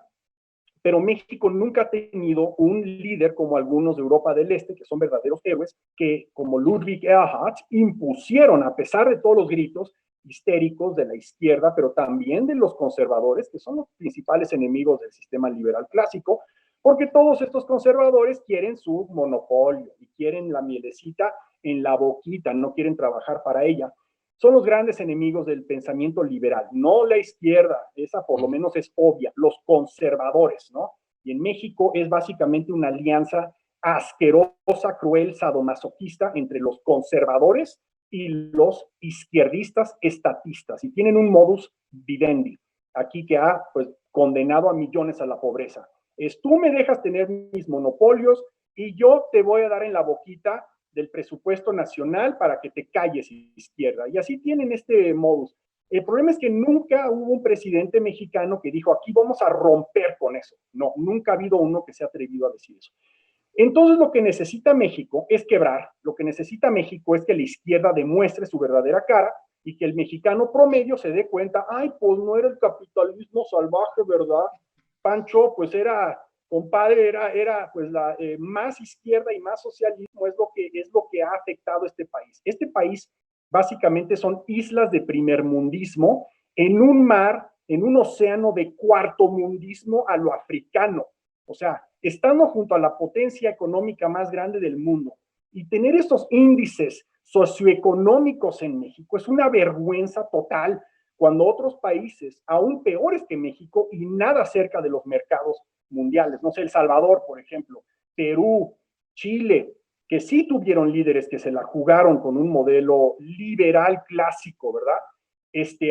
pero México nunca ha tenido un líder como algunos de Europa del Este, que son verdaderos héroes, que como Ludwig Erhard impusieron, a pesar de todos los gritos histéricos de la izquierda, pero también de los conservadores, que son los principales enemigos del sistema liberal clásico, porque todos estos conservadores quieren su monopolio y quieren la mielecita en la boquita, no quieren trabajar para ella. Son los grandes enemigos del pensamiento liberal, no la izquierda, esa por lo menos es obvia, los conservadores, ¿no? Y en México es básicamente una alianza asquerosa, cruel, sadomasoquista entre los conservadores y los izquierdistas estatistas, y tienen un modus vivendi aquí que ha pues condenado a millones a la pobreza. Es tú me dejas tener mis monopolios y yo te voy a dar en la boquita del presupuesto nacional para que te calles, izquierda. Y así tienen este modus. El problema es que nunca hubo un presidente mexicano que dijo, aquí vamos a romper con eso. No, nunca ha habido uno que se ha atrevido a decir eso. Entonces lo que necesita México es quebrar, lo que necesita México es que la izquierda demuestre su verdadera cara y que el mexicano promedio se dé cuenta, ay, pues no era el capitalismo salvaje, ¿verdad? Pancho, pues era, compadre, era pues la más izquierda y más socialismo es lo que ha afectado a este país. Este país básicamente son islas de primermundismo en un mar, en un océano de cuartomundismo a lo africano. O sea, estamos junto a la potencia económica más grande del mundo y tener estos índices socioeconómicos en México es una vergüenza total cuando otros países, aún peores que México y nada cerca de los mercados mundiales, no sé, El Salvador, por ejemplo, Perú, Chile, que sí tuvieron líderes que se la jugaron con un modelo liberal clásico, ¿verdad?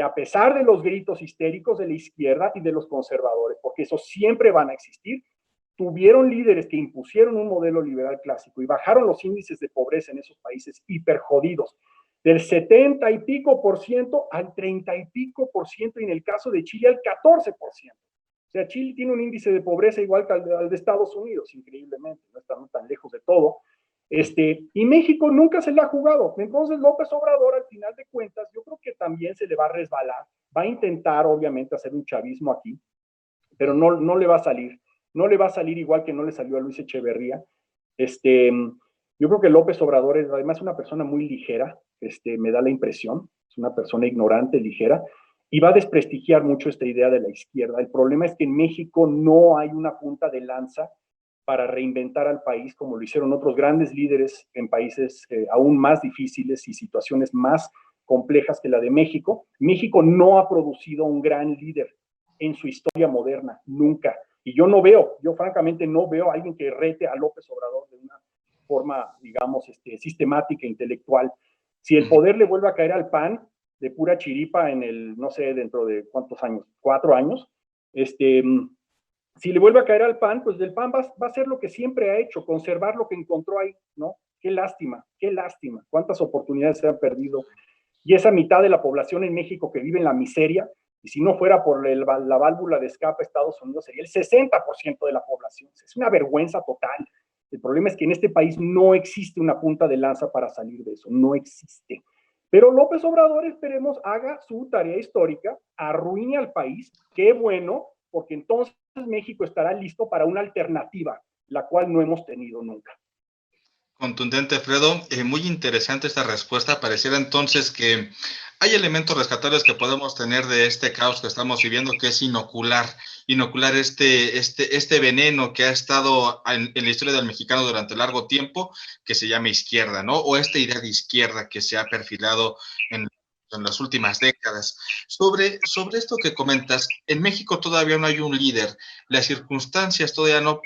A pesar de los gritos histéricos de la izquierda y de los conservadores, porque esos siempre van a existir, tuvieron líderes que impusieron un modelo liberal clásico y bajaron los índices de pobreza en esos países hiperjodidos del 70 y pico por ciento al 30 y pico por ciento y en el caso de Chile al 14%. O sea, Chile tiene un índice de pobreza igual que al de Estados Unidos, increíblemente, no estamos tan lejos de todo. Y México nunca se la ha jugado. Entonces López Obrador, al final de cuentas, yo creo que también se le va a resbalar, va a intentar obviamente hacer un chavismo aquí, pero no le va a salir. No le va a salir igual que no le salió a Luis Echeverría. Yo creo que López Obrador es además una persona muy ligera, me da la impresión, es una persona ignorante, ligera, y va a desprestigiar mucho esta idea de la izquierda. El problema es que en México no hay una punta de lanza para reinventar al país como lo hicieron otros grandes líderes en países aún más difíciles y situaciones más complejas que la de México. México no ha producido un gran líder en su historia moderna, nunca. Y yo francamente no veo a alguien que rete a López Obrador de una forma, digamos, sistemática, intelectual. Si el poder le vuelve a caer al PAN de pura chiripa en el, no sé, dentro de cuántos años, 4 años, si le vuelve a caer al PAN, pues del PAN va a hacer lo que siempre ha hecho, conservar lo que encontró ahí, ¿no? Qué lástima, cuántas oportunidades se han perdido. Y esa mitad de la población en México que vive en la miseria, y si no fuera por la válvula de escape a Estados Unidos, sería el 60% de la población. Es una vergüenza total. El problema es que en este país no existe una punta de lanza para salir de eso, no existe. Pero López Obrador, esperemos, haga su tarea histórica, arruine al país, qué bueno, porque entonces México estará listo para una alternativa, la cual no hemos tenido nunca. Contundente, Fredo. Muy interesante esta respuesta. Pareciera entonces que hay elementos rescatables que podemos tener de este caos que estamos viviendo, que es inocular este veneno que ha estado en la historia del mexicano durante largo tiempo, que se llama izquierda, ¿no? O esta idea de izquierda que se ha perfilado en las últimas décadas. Sobre esto que comentas, en México todavía no hay un líder. Las circunstancias todavía no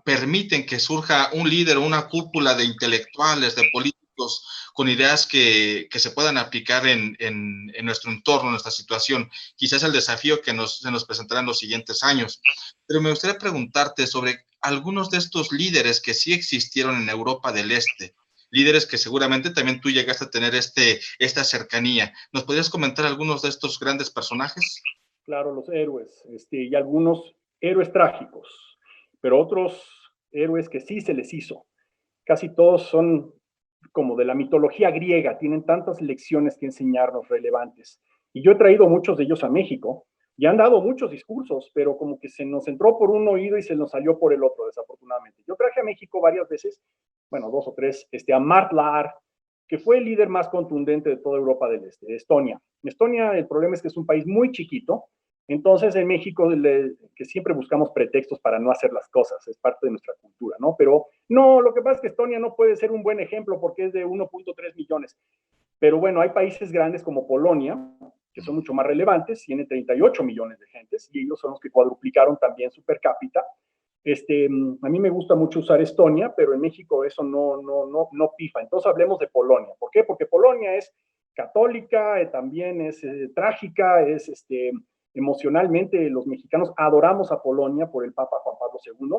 permiten que surja un líder, una cúpula de intelectuales, de políticos con ideas que se puedan aplicar en nuestro entorno, en nuestra situación. Quizás el desafío que se nos presentará en los siguientes años. Pero me gustaría preguntarte sobre algunos de estos líderes que sí existieron en Europa del Este, líderes que seguramente también tú llegaste a tener esta cercanía. ¿Nos podrías comentar algunos de estos grandes personajes? Claro, los héroes, y algunos héroes trágicos, pero otros héroes que sí se les hizo. Casi todos son como de la mitología griega, tienen tantas lecciones que enseñarnos relevantes. Y yo he traído muchos de ellos a México y han dado muchos discursos, pero como que se nos entró por un oído y se nos salió por el otro, desafortunadamente. Yo traje a México varias veces, bueno, 2 o 3, a Mart Laar, que fue el líder más contundente de toda Europa del Este, de Estonia. Estonia, el problema es que es un país muy chiquito, entonces en México, que siempre buscamos pretextos para no hacer las cosas, es parte de nuestra cultura, ¿no? Pero no, lo que pasa es que Estonia no puede ser un buen ejemplo porque es de 1.3 millones. Pero bueno, hay países grandes como Polonia, que son mucho más relevantes, tienen 38 millones de gentes, y ellos son los que cuadruplicaron también su per cápita. A mí me gusta mucho usar Estonia, pero en México eso no pifa. Entonces hablemos de Polonia. ¿Por qué? Porque Polonia es católica, también es trágica, es emocionalmente los mexicanos adoramos a Polonia por el Papa Juan Pablo II.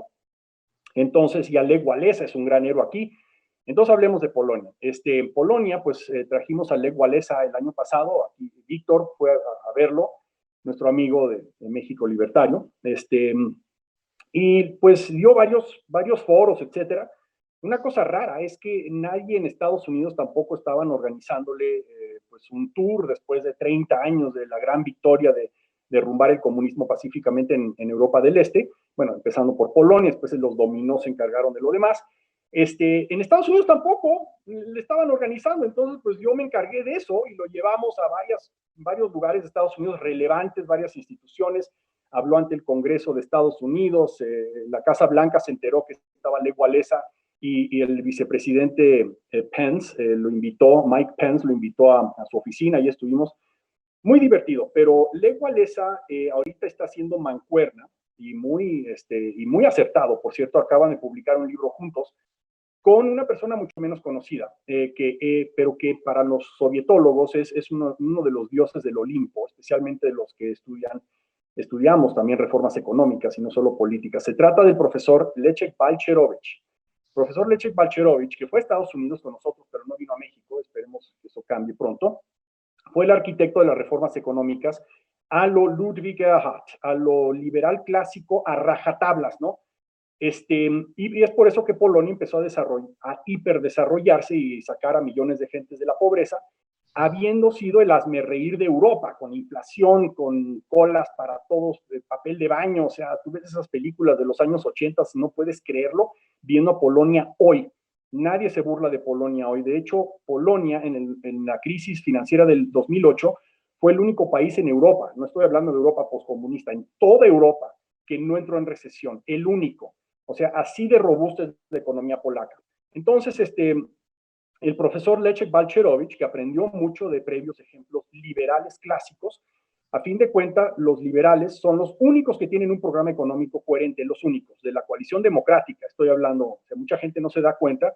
Entonces, y Lech Walesa es un gran héroe aquí. Entonces hablemos de Polonia. En Polonia, pues trajimos a Lech Walesa el año pasado, aquí Víctor fue a verlo, nuestro amigo de México Libertario. y pues dio varios foros, etcétera. Una cosa rara es que nadie en Estados Unidos tampoco estaban organizándole pues un tour después de 30 años de la gran victoria de derrumbar el comunismo pacíficamente en Europa del Este, bueno, empezando por Polonia, después los dominó se encargaron de lo demás. En Estados Unidos tampoco le estaban organizando, entonces pues yo me encargué de eso y lo llevamos a varios lugares de Estados Unidos relevantes, varias instituciones, habló ante el Congreso de Estados Unidos, la Casa Blanca se enteró que estaba Lech Walesa y el vicepresidente Pence Mike Pence lo invitó a su oficina y estuvimos muy divertido, pero Lech Walesa ahorita está haciendo mancuerna y muy acertado, por cierto, acaban de publicar un libro juntos con una persona mucho menos conocida, pero que para los sovietólogos es uno de los dioses del Olimpo, especialmente de los que estudiamos también reformas económicas y no solo políticas. Se trata del profesor Leszek Balcerowicz. Profesor Leszek Balcerowicz, que fue a Estados Unidos con nosotros, pero no vino a México, esperemos que eso cambie pronto, fue el arquitecto de las reformas económicas a lo Ludwig Erhard, a lo liberal clásico, a rajatablas, ¿no? Y es por eso que Polonia empezó a hiperdesarrollarse y sacar a millones de gentes de la pobreza, habiendo sido el hazmerreír de Europa, con inflación, con colas para todos, papel de baño, o sea, tú ves esas películas de los años 80, no puedes creerlo, viendo a Polonia hoy. Nadie se burla de Polonia hoy. De hecho, Polonia en la crisis financiera del 2008 fue el único país en Europa, no estoy hablando de Europa poscomunista, en toda Europa, que no entró en recesión, el único. O sea, así de robusta es la economía polaca. Entonces, el profesor Leszek Balcerowicz, que aprendió mucho de previos ejemplos liberales clásicos, a fin de cuentas, los liberales son los únicos que tienen un programa económico coherente, los únicos, de la coalición democrática. Estoy hablando, o sea, mucha gente no se da cuenta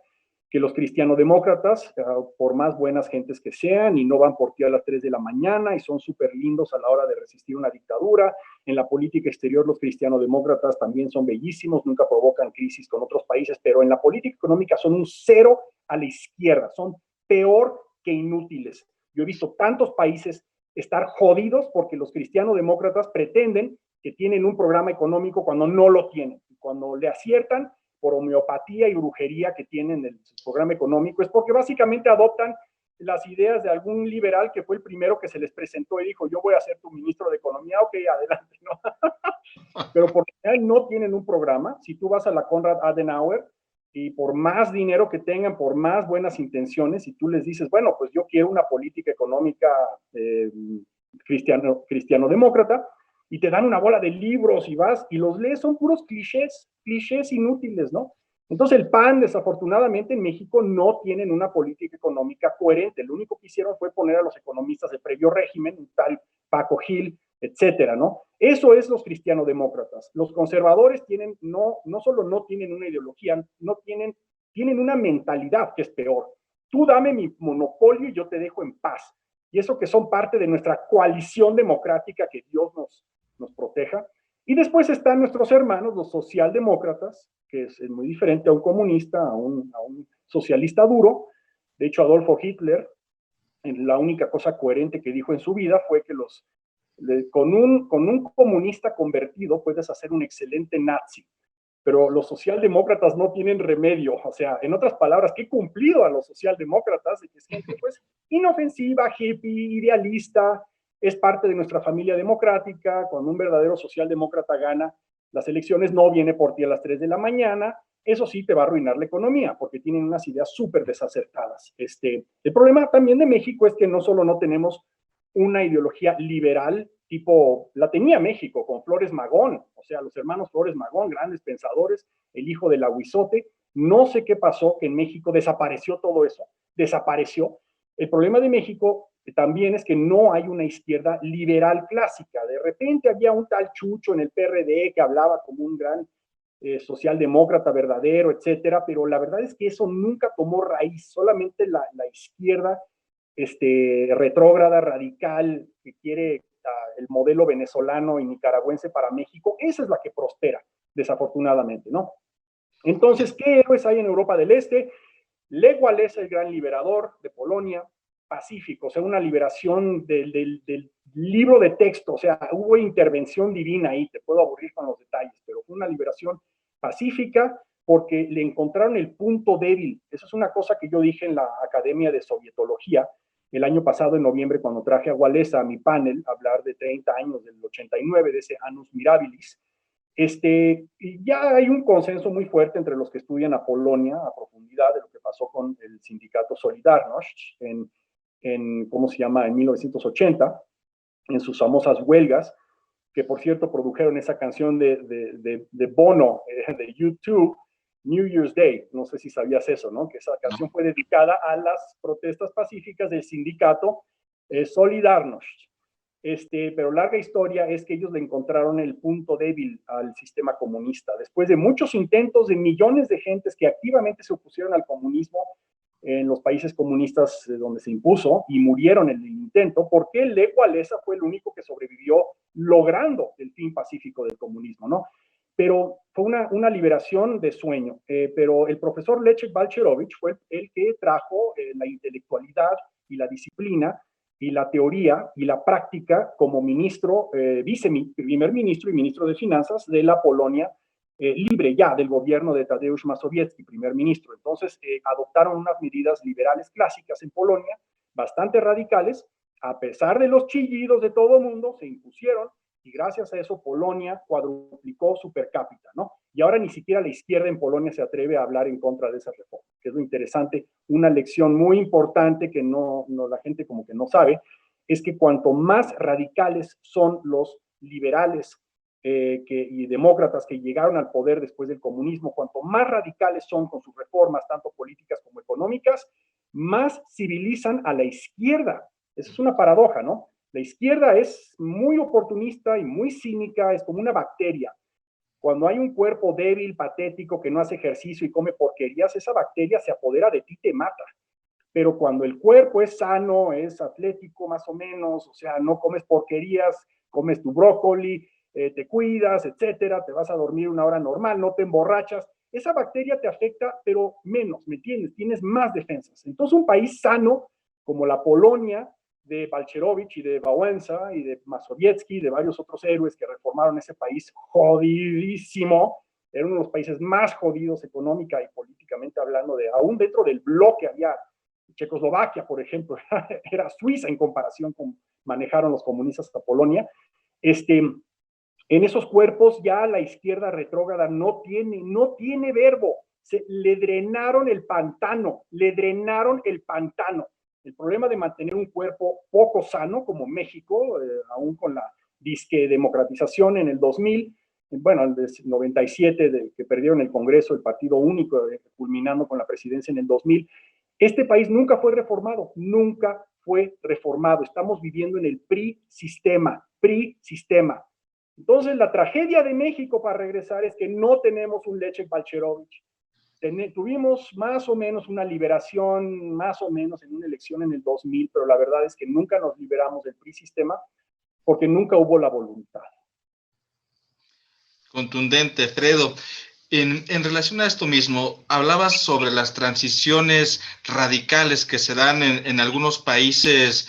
que los cristianodemócratas, por más buenas gentes que sean, y no van por ti a las 3 de la mañana, y son súper lindos a la hora de resistir una dictadura. En la política exterior, los cristianodemócratas también son bellísimos, nunca provocan crisis con otros países, pero en la política económica son un cero a la izquierda, son peor que inútiles. Yo he visto tantos países estar jodidos porque los cristianodemócratas pretenden que tienen un programa económico cuando no lo tienen. Y cuando le aciertan, por homeopatía y brujería que tienen el programa económico, es porque básicamente adoptan las ideas de algún liberal que fue el primero que se les presentó y dijo, yo voy a ser tu ministro de Economía, ok, adelante, ¿no? Pero porque no tienen un programa. Si tú vas a la Konrad Adenauer y por más dinero que tengan, por más buenas intenciones, y tú les dices, bueno, pues yo quiero una política económica cristiano-demócrata, y te dan una bola de libros y vas y los lees, son puros clichés inútiles, ¿no? Entonces el PAN, desafortunadamente en México no tienen una política económica coherente. Lo único que hicieron fue poner a los economistas de previo régimen, un tal Paco Gil, etcétera, ¿no? Eso es los cristianodemócratas. Los conservadores no solo no tienen una ideología, tienen una mentalidad que es peor. Tú dame mi monopolio y yo te dejo en paz. Y eso que son parte de nuestra coalición democrática, que Dios nos proteja. Y después están nuestros hermanos, los socialdemócratas, que es muy diferente a un comunista, a un socialista duro. De hecho, Adolfo Hitler, la única cosa coherente que dijo en su vida fue que con un comunista convertido puedes hacer un excelente nazi, pero los socialdemócratas no tienen remedio. O sea, en otras palabras, que he cumplido a los socialdemócratas, de que es gente pues inofensiva, hippie, idealista, es parte de nuestra familia democrática. Cuando un verdadero socialdemócrata gana las elecciones, no viene por ti a las 3 de la mañana, eso sí te va a arruinar la economía, porque tienen unas ideas súper desacertadas. El problema también de México es que no solo no tenemos una ideología liberal, tipo, la tenía México con Flores Magón, o sea, los hermanos Flores Magón, grandes pensadores, el hijo del Aguizote. No sé qué pasó, que en México desapareció todo eso, desapareció. El problema de México también es que no hay una izquierda liberal clásica. De repente había un tal Chucho en el PRD que hablaba como un gran socialdemócrata verdadero, etcétera, pero la verdad es que eso nunca tomó raíz. Solamente la izquierda retrógrada, radical, que quiere el modelo venezolano y nicaragüense para México, esa es la que prospera, desafortunadamente, ¿no? Entonces, ¿qué héroes hay en Europa del Este? Lech Walesa, el gran liberador de Polonia, pacífico, o sea, una liberación del libro de texto, o sea, hubo intervención divina ahí, te puedo aburrir con los detalles, pero fue una liberación pacífica, porque le encontraron el punto débil. Eso es una cosa que yo dije en la Academia de Sovietología el año pasado, en noviembre, cuando traje a Wałęsa a mi panel a hablar de 30 años del 89, de ese Annus Mirabilis. Y ya hay un consenso muy fuerte entre los que estudian a Polonia a profundidad de lo que pasó con el sindicato Solidarność ¿cómo se llama?, en 1980, en sus famosas huelgas, que por cierto produjeron esa canción de Bono, de U2, New Year's Day. No sé si sabías eso, ¿no? Que esa canción fue dedicada a las protestas pacíficas del sindicato Solidarność. Pero larga historia es que ellos le encontraron el punto débil al sistema comunista. Después de muchos intentos de millones de gentes que activamente se opusieron al comunismo en los países comunistas donde se impuso y murieron en el intento, porque Lech Wałęsa fue el único que sobrevivió logrando el fin pacífico del comunismo, ¿no? Pero fue una liberación de sueño. Pero el profesor Leszek Balcerowicz fue el que trajo la intelectualidad y la disciplina y la teoría y la práctica como ministro, primer ministro y ministro de Finanzas de la Polonia libre ya del gobierno de Tadeusz Mazowiecki, primer ministro. Entonces adoptaron unas medidas liberales clásicas en Polonia, bastante radicales, a pesar de los chillidos de todo el mundo, se impusieron, y gracias a eso Polonia cuadruplicó su per cápita, ¿no? Y ahora ni siquiera la izquierda en Polonia se atreve a hablar en contra de esa reforma, que es lo interesante. Una lección muy importante que la gente como que no sabe, es que cuanto más radicales son los liberales y demócratas que llegaron al poder después del comunismo, cuanto más radicales son con sus reformas, tanto políticas como económicas, más civilizan a la izquierda. Esa es una paradoja, ¿no? La izquierda es muy oportunista y muy cínica, es como una bacteria. Cuando hay un cuerpo débil, patético, que no hace ejercicio y come porquerías, esa bacteria se apodera de ti y te mata. Pero cuando el cuerpo es sano, es atlético más o menos, o sea, no comes porquerías, comes tu brócoli, te cuidas, etcétera, te vas a dormir una hora normal, no te emborrachas, esa bacteria te afecta, pero menos, ¿me entiendes? Tienes más defensas. Entonces, un país sano, como la Polonia, de Balcerowicz y de Wałęsa y de Mazowiecki y de varios otros héroes que reformaron ese país jodidísimo, era uno de los países más jodidos económica y políticamente hablando, aún dentro del bloque había Checoslovaquia, por ejemplo, era Suiza en comparación con manejaron los comunistas hasta Polonia. En esos cuerpos ya la izquierda retrógrada no tiene verbo. Le drenaron el pantano, le drenaron el pantano. El problema de mantener un cuerpo poco sano como México, aún con la disque democratización en el 2000, bueno, el 97 que perdieron el Congreso, el partido único, culminando con la presidencia en el 2000, este país nunca fue reformado, nunca fue reformado. Estamos viviendo en el PRI-sistema. Entonces, la tragedia de México, para regresar, es que no tenemos un Leszek Balcerowicz. Tuvimos más o menos una liberación, más o menos en una elección en el 2000, pero la verdad es que nunca nos liberamos del PRI-sistema porque nunca hubo la voluntad. Contundente, Fredo. En relación a esto mismo, hablabas sobre las transiciones radicales que se dan en algunos países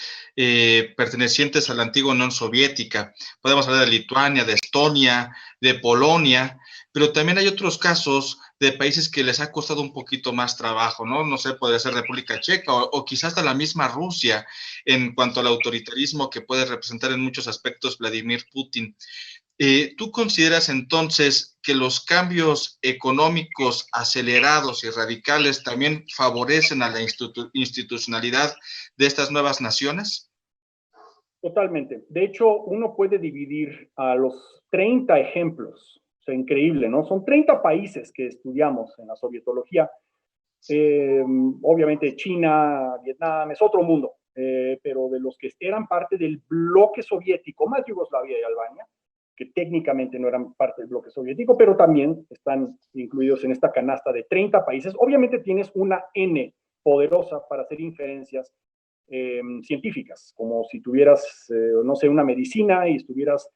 pertenecientes a la antigua Unión Soviética. Podemos hablar de Lituania, de Estonia, de Polonia, pero también hay otros casos de países que les ha costado un poquito más trabajo, ¿no? No sé, podría ser República Checa o quizás hasta la misma Rusia en cuanto al autoritarismo que puede representar en muchos aspectos Vladimir Putin. ¿Tú consideras entonces que los cambios económicos acelerados y radicales también favorecen a la institucionalidad de estas nuevas naciones? Totalmente. De hecho, uno puede dividir a los 30 ejemplos. O sea, increíble, ¿no? Son 30 países que estudiamos en la sovietología. Obviamente China, Vietnam, es otro mundo. Pero de los que eran parte del bloque soviético, más Yugoslavia y Albania, que técnicamente no eran parte del bloque soviético, pero también están incluidos en esta canasta de 30 países. Obviamente tienes una N poderosa para hacer inferencias científicas, como si tuvieras, no sé, una medicina y estuvieras,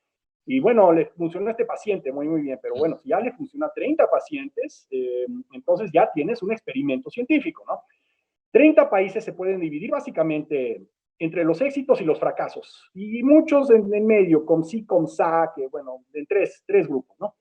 y bueno, le funcionó a este paciente muy bien, pero bueno, si ya le funciona a 30 pacientes, entonces ya tienes un experimento científico, ¿no? 30 países se pueden dividir básicamente entre los éxitos y los fracasos, y muchos en medio, con sí, con sa, que bueno, en tres grupos, ¿no?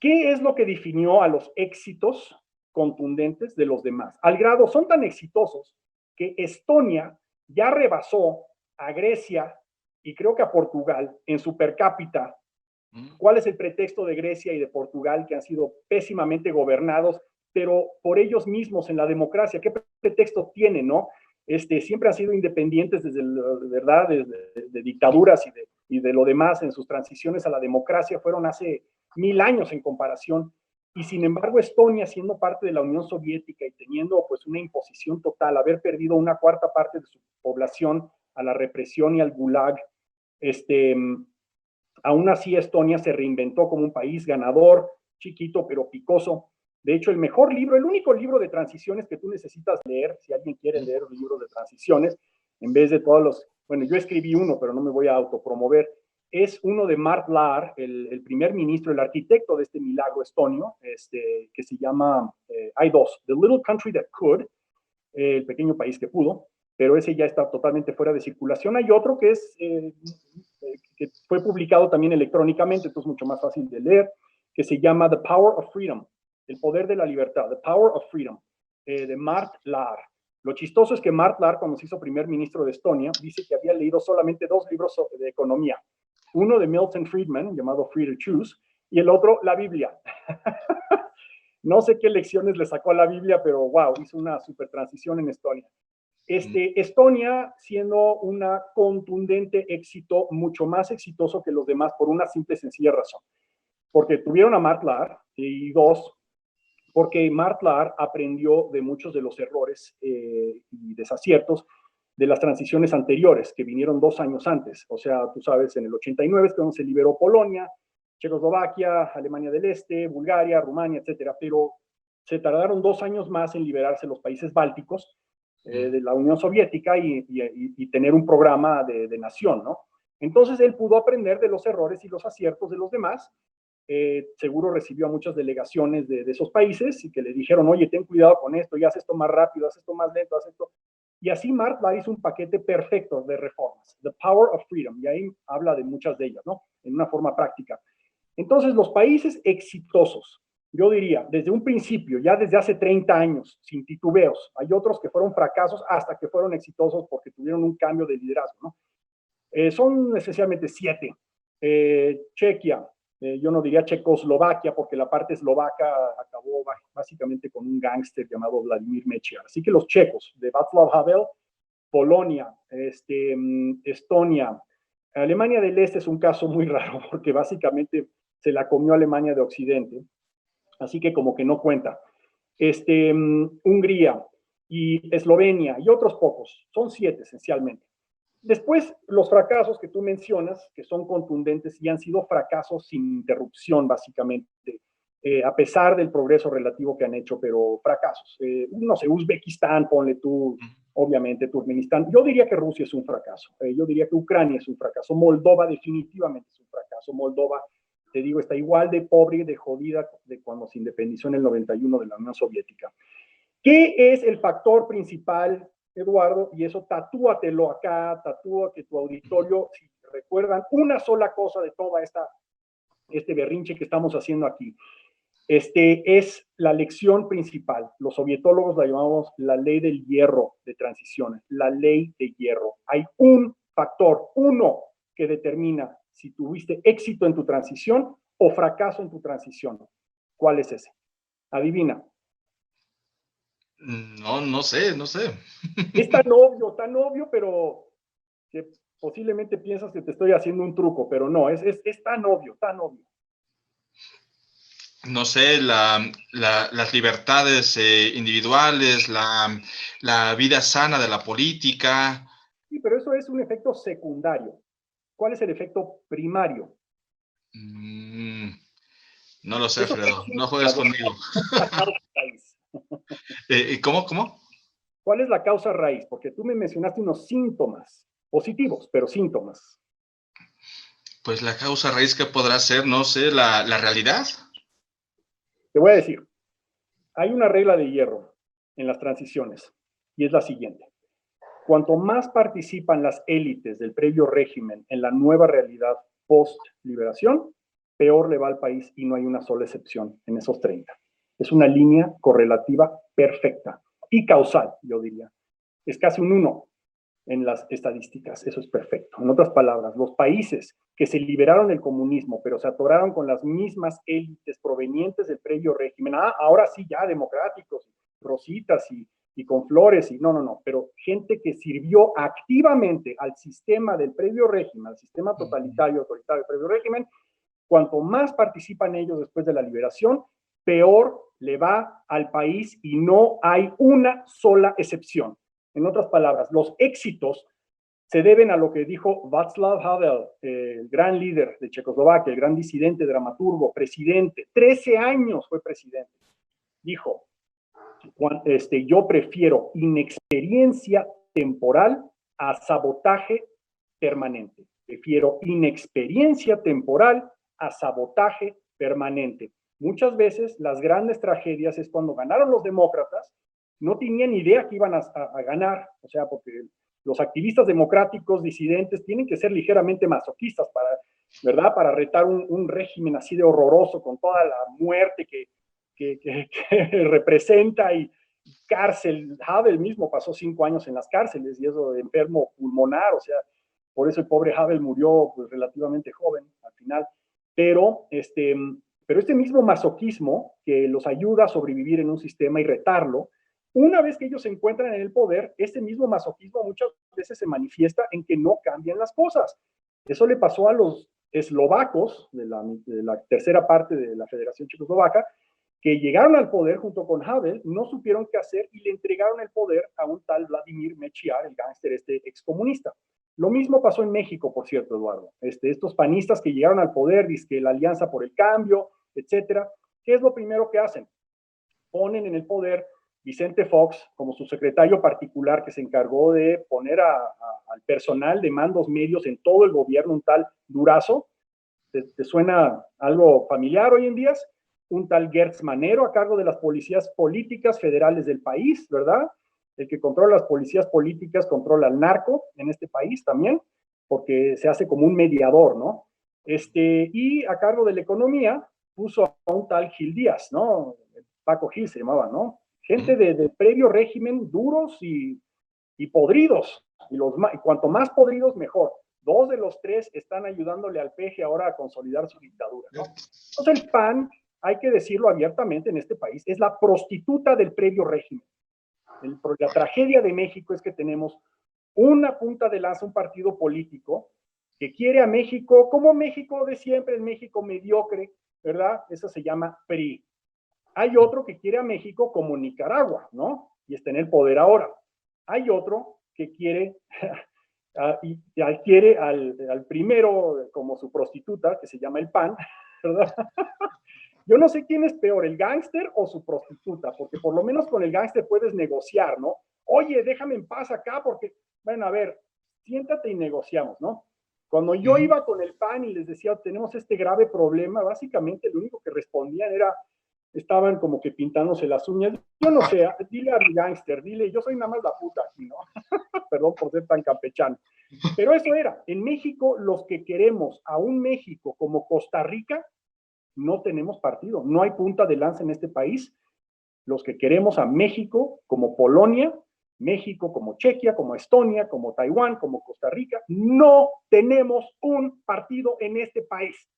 ¿Qué es lo que definió a los éxitos contundentes de los demás? Al grado, son tan exitosos que Estonia ya rebasó a Grecia y creo que a Portugal en su per cápita. ¿Cuál es el pretexto de Grecia y de Portugal, que han sido pésimamente gobernados, pero por ellos mismos en la democracia? ¿Qué pretexto tienen, no? Siempre han sido independientes desde, ¿verdad?, de dictaduras y de lo demás. En sus transiciones a la democracia fueron hace 1000 años en comparación. Y sin embargo, Estonia, siendo parte de la Unión Soviética y teniendo pues una imposición total, haber perdido una cuarta parte de su población a la represión y al gulag, aún así Estonia se reinventó como un país ganador, chiquito pero picoso. De hecho, el mejor libro, el único libro de transiciones que tú necesitas leer, si alguien quiere leer libros de transiciones, en vez de todos los, bueno, yo escribí uno, pero no me voy a autopromover, es uno de Mart Laar, el primer ministro, el arquitecto de este milagro estonio, que se llama, hay dos, The Little Country That Could, el pequeño país que pudo, pero ese ya está totalmente fuera de circulación. Hay otro que es, que fue publicado también electrónicamente, entonces mucho más fácil de leer, que se llama The Power of Freedom, el poder de la libertad, The Power of Freedom, de Mart Laar. Lo chistoso es que Mart Laar, cuando se hizo primer ministro de Estonia, dice que había leído solamente 2 libros de economía. Uno de Milton Friedman, llamado Free to Choose, y el otro, la Biblia. No sé qué lecciones le sacó a la Biblia, pero wow, hizo una super transición en Estonia. Estonia siendo una contundente éxito, mucho más exitoso que los demás por una simple y sencilla razón. Porque tuvieron a Mart Laar, y dos, porque Mart Laar aprendió de muchos de los errores y desaciertos de las transiciones anteriores, que vinieron 2 años antes. O sea, tú sabes, en el 89 es cuando se liberó Polonia, Checoslovaquia, Alemania del Este, Bulgaria, Rumania, etcétera, pero se tardaron 2 años más en liberarse los países bálticos de la Unión Soviética y tener un programa de nación, ¿no? Entonces él pudo aprender de los errores y los aciertos de los demás. Seguro recibió a muchas delegaciones de esos países y que le dijeron, oye, ten cuidado con esto, y haz esto más rápido, haz esto más lento, haz esto. Y así Mart Laar hizo un paquete perfecto de reformas, The Power of Freedom, y ahí habla de muchas de ellas, ¿no? En una forma práctica. Entonces, los países exitosos, yo diría, desde un principio, ya desde hace 30 años, sin titubeos, hay otros que fueron fracasos hasta que fueron exitosos porque tuvieron un cambio de liderazgo, ¿no? Son esencialmente 7. Chequia, yo no diría Checoslovaquia, porque la parte eslovaca acabó básicamente con un gángster llamado Vladimir Mečiar. Así que los checos, de Václav Havel, Polonia, Estonia, Alemania del Este es un caso muy raro, porque básicamente se la comió Alemania de Occidente, así que como que no cuenta. Hungría y Eslovenia y otros pocos, son 7 esencialmente. Después, los fracasos que tú mencionas, que son contundentes y han sido fracasos sin interrupción, básicamente, a pesar del progreso relativo que han hecho, pero fracasos. No sé, Uzbekistán, ponle tú, obviamente, Turkmenistán. Yo diría que Rusia es un fracaso. Yo diría que Ucrania es un fracaso. Moldova definitivamente es un fracaso. Moldova, te digo, está igual de pobre y de jodida de cuando se independizó en el 91 de la Unión Soviética. ¿Qué es el factor principal, Eduardo? Y eso tatúatelo acá, tatúa que tu auditorio, si recuerdan una sola cosa de toda este berrinche que estamos haciendo aquí. Es la lección principal. Los sovietólogos la llamamos la ley del hierro de transiciones, la ley de hierro. Hay un factor, uno, que determina si tuviste éxito en tu transición o fracaso en tu transición. ¿Cuál es ese? Adivina. No, no sé, no sé. Es tan obvio, pero que posiblemente piensas que te estoy haciendo un truco, pero no, es tan obvio, tan obvio. No sé, las libertades individuales, la vida sana de la política. Sí, pero eso es un efecto secundario. ¿Cuál es el efecto primario? No lo sé, Eso Fredo, no juegas conmigo. la causa raíz. ¿Cómo? ¿Cuál es la causa raíz? Porque tú me mencionaste unos síntomas, positivos, pero síntomas. Pues la causa raíz que podrá ser, no sé, la realidad. Te voy a decir, hay una regla de hierro en las transiciones y es la siguiente. Cuanto más participan las élites del previo régimen en la nueva realidad post-liberación, peor le va al país y no hay una sola excepción en esos 30. Es una línea correlativa perfecta y causal, yo diría. Es casi un 1 en las estadísticas, eso es perfecto. En otras palabras, los países que se liberaron del comunismo, pero se atoraron con las mismas élites provenientes del previo régimen, ahora sí ya democráticos, rositas y con flores, y no, pero gente que sirvió activamente al sistema del previo régimen, al sistema totalitario, autoritario del previo régimen, cuanto más participan ellos después de la liberación, peor le va al país y no hay una sola excepción. En otras palabras, los éxitos se deben a lo que dijo Václav Havel, el gran líder de Checoslovaquia, el gran disidente, dramaturgo, presidente, 13 años fue presidente. Dijo, yo prefiero inexperiencia temporal a sabotaje permanente. Prefiero inexperiencia temporal a sabotaje permanente. Muchas veces las grandes tragedias es cuando ganaron los demócratas, no tenían idea que iban a ganar, o sea, porque los activistas democráticos, disidentes, tienen que ser ligeramente masoquistas para, ¿verdad? Para retar un régimen así de horroroso con toda la muerte que representa y cárcel. Havel mismo pasó 5 años en las cárceles y eso de enfermo pulmonar, o sea, por eso el pobre Havel murió pues, relativamente joven al final. Pero este mismo masoquismo que los ayuda a sobrevivir en un sistema y retarlo, una vez que ellos se encuentran en el poder, este mismo masoquismo muchas veces se manifiesta en que no cambian las cosas. Eso le pasó a los eslovacos de la tercera parte de la Federación Checoslovaca, que llegaron al poder junto con Havel, no supieron qué hacer y le entregaron el poder a un tal Vladimir Mečiar, el gángster excomunista. Lo mismo pasó en México, por cierto, Eduardo. Estos panistas que llegaron al poder, dice la Alianza por el Cambio, etcétera, ¿qué es lo primero que hacen? Ponen en el poder Vicente Fox como su secretario particular que se encargó de poner al personal de mandos medios en todo el gobierno, un tal Durazo. ¿Te suena algo familiar hoy en día? Un tal Gertz Manero a cargo de las policías políticas federales del país, ¿verdad? El que controla las policías políticas controla al narco en este país también, porque se hace como un mediador, ¿no? Y a cargo de la economía puso a un tal Gil Díaz, ¿no? Paco Gil se llamaba, ¿no? Gente de previo régimen, duros y podridos, y cuanto más podridos, mejor. 2 de los 3 están ayudándole al PG ahora a consolidar su dictadura, ¿no? Entonces el PAN, hay que decirlo abiertamente en este país, es la prostituta del previo régimen. La tragedia de México es que tenemos una punta de lanza, un partido político que quiere a México como México de siempre, el México mediocre, ¿verdad? Eso se llama PRI. Hay otro que quiere a México como Nicaragua, ¿no? Y está en el poder ahora. Hay otro que quiere quiere al primero como su prostituta, que se llama el PAN, ¿verdad? Yo no sé quién es peor, el gángster o su prostituta, porque por lo menos con el gángster puedes negociar, ¿no? Oye, déjame en paz acá, porque, bueno, a ver, siéntate y negociamos, ¿no? Cuando yo iba con el PAN y les decía, tenemos este grave problema, básicamente lo único que respondían era, estaban como que pintándose las uñas. Yo no sé, dile a mi gángster, dile, yo soy nada más la puta aquí, ¿no? Perdón por ser tan campechano. Pero eso era, en México, los que queremos a un México como Costa Rica, no tenemos partido, no hay punta de lanza en este país. Los que queremos a México como Polonia, México como Chequia, como Estonia, como Taiwán, como Costa Rica, no tenemos un partido en este país.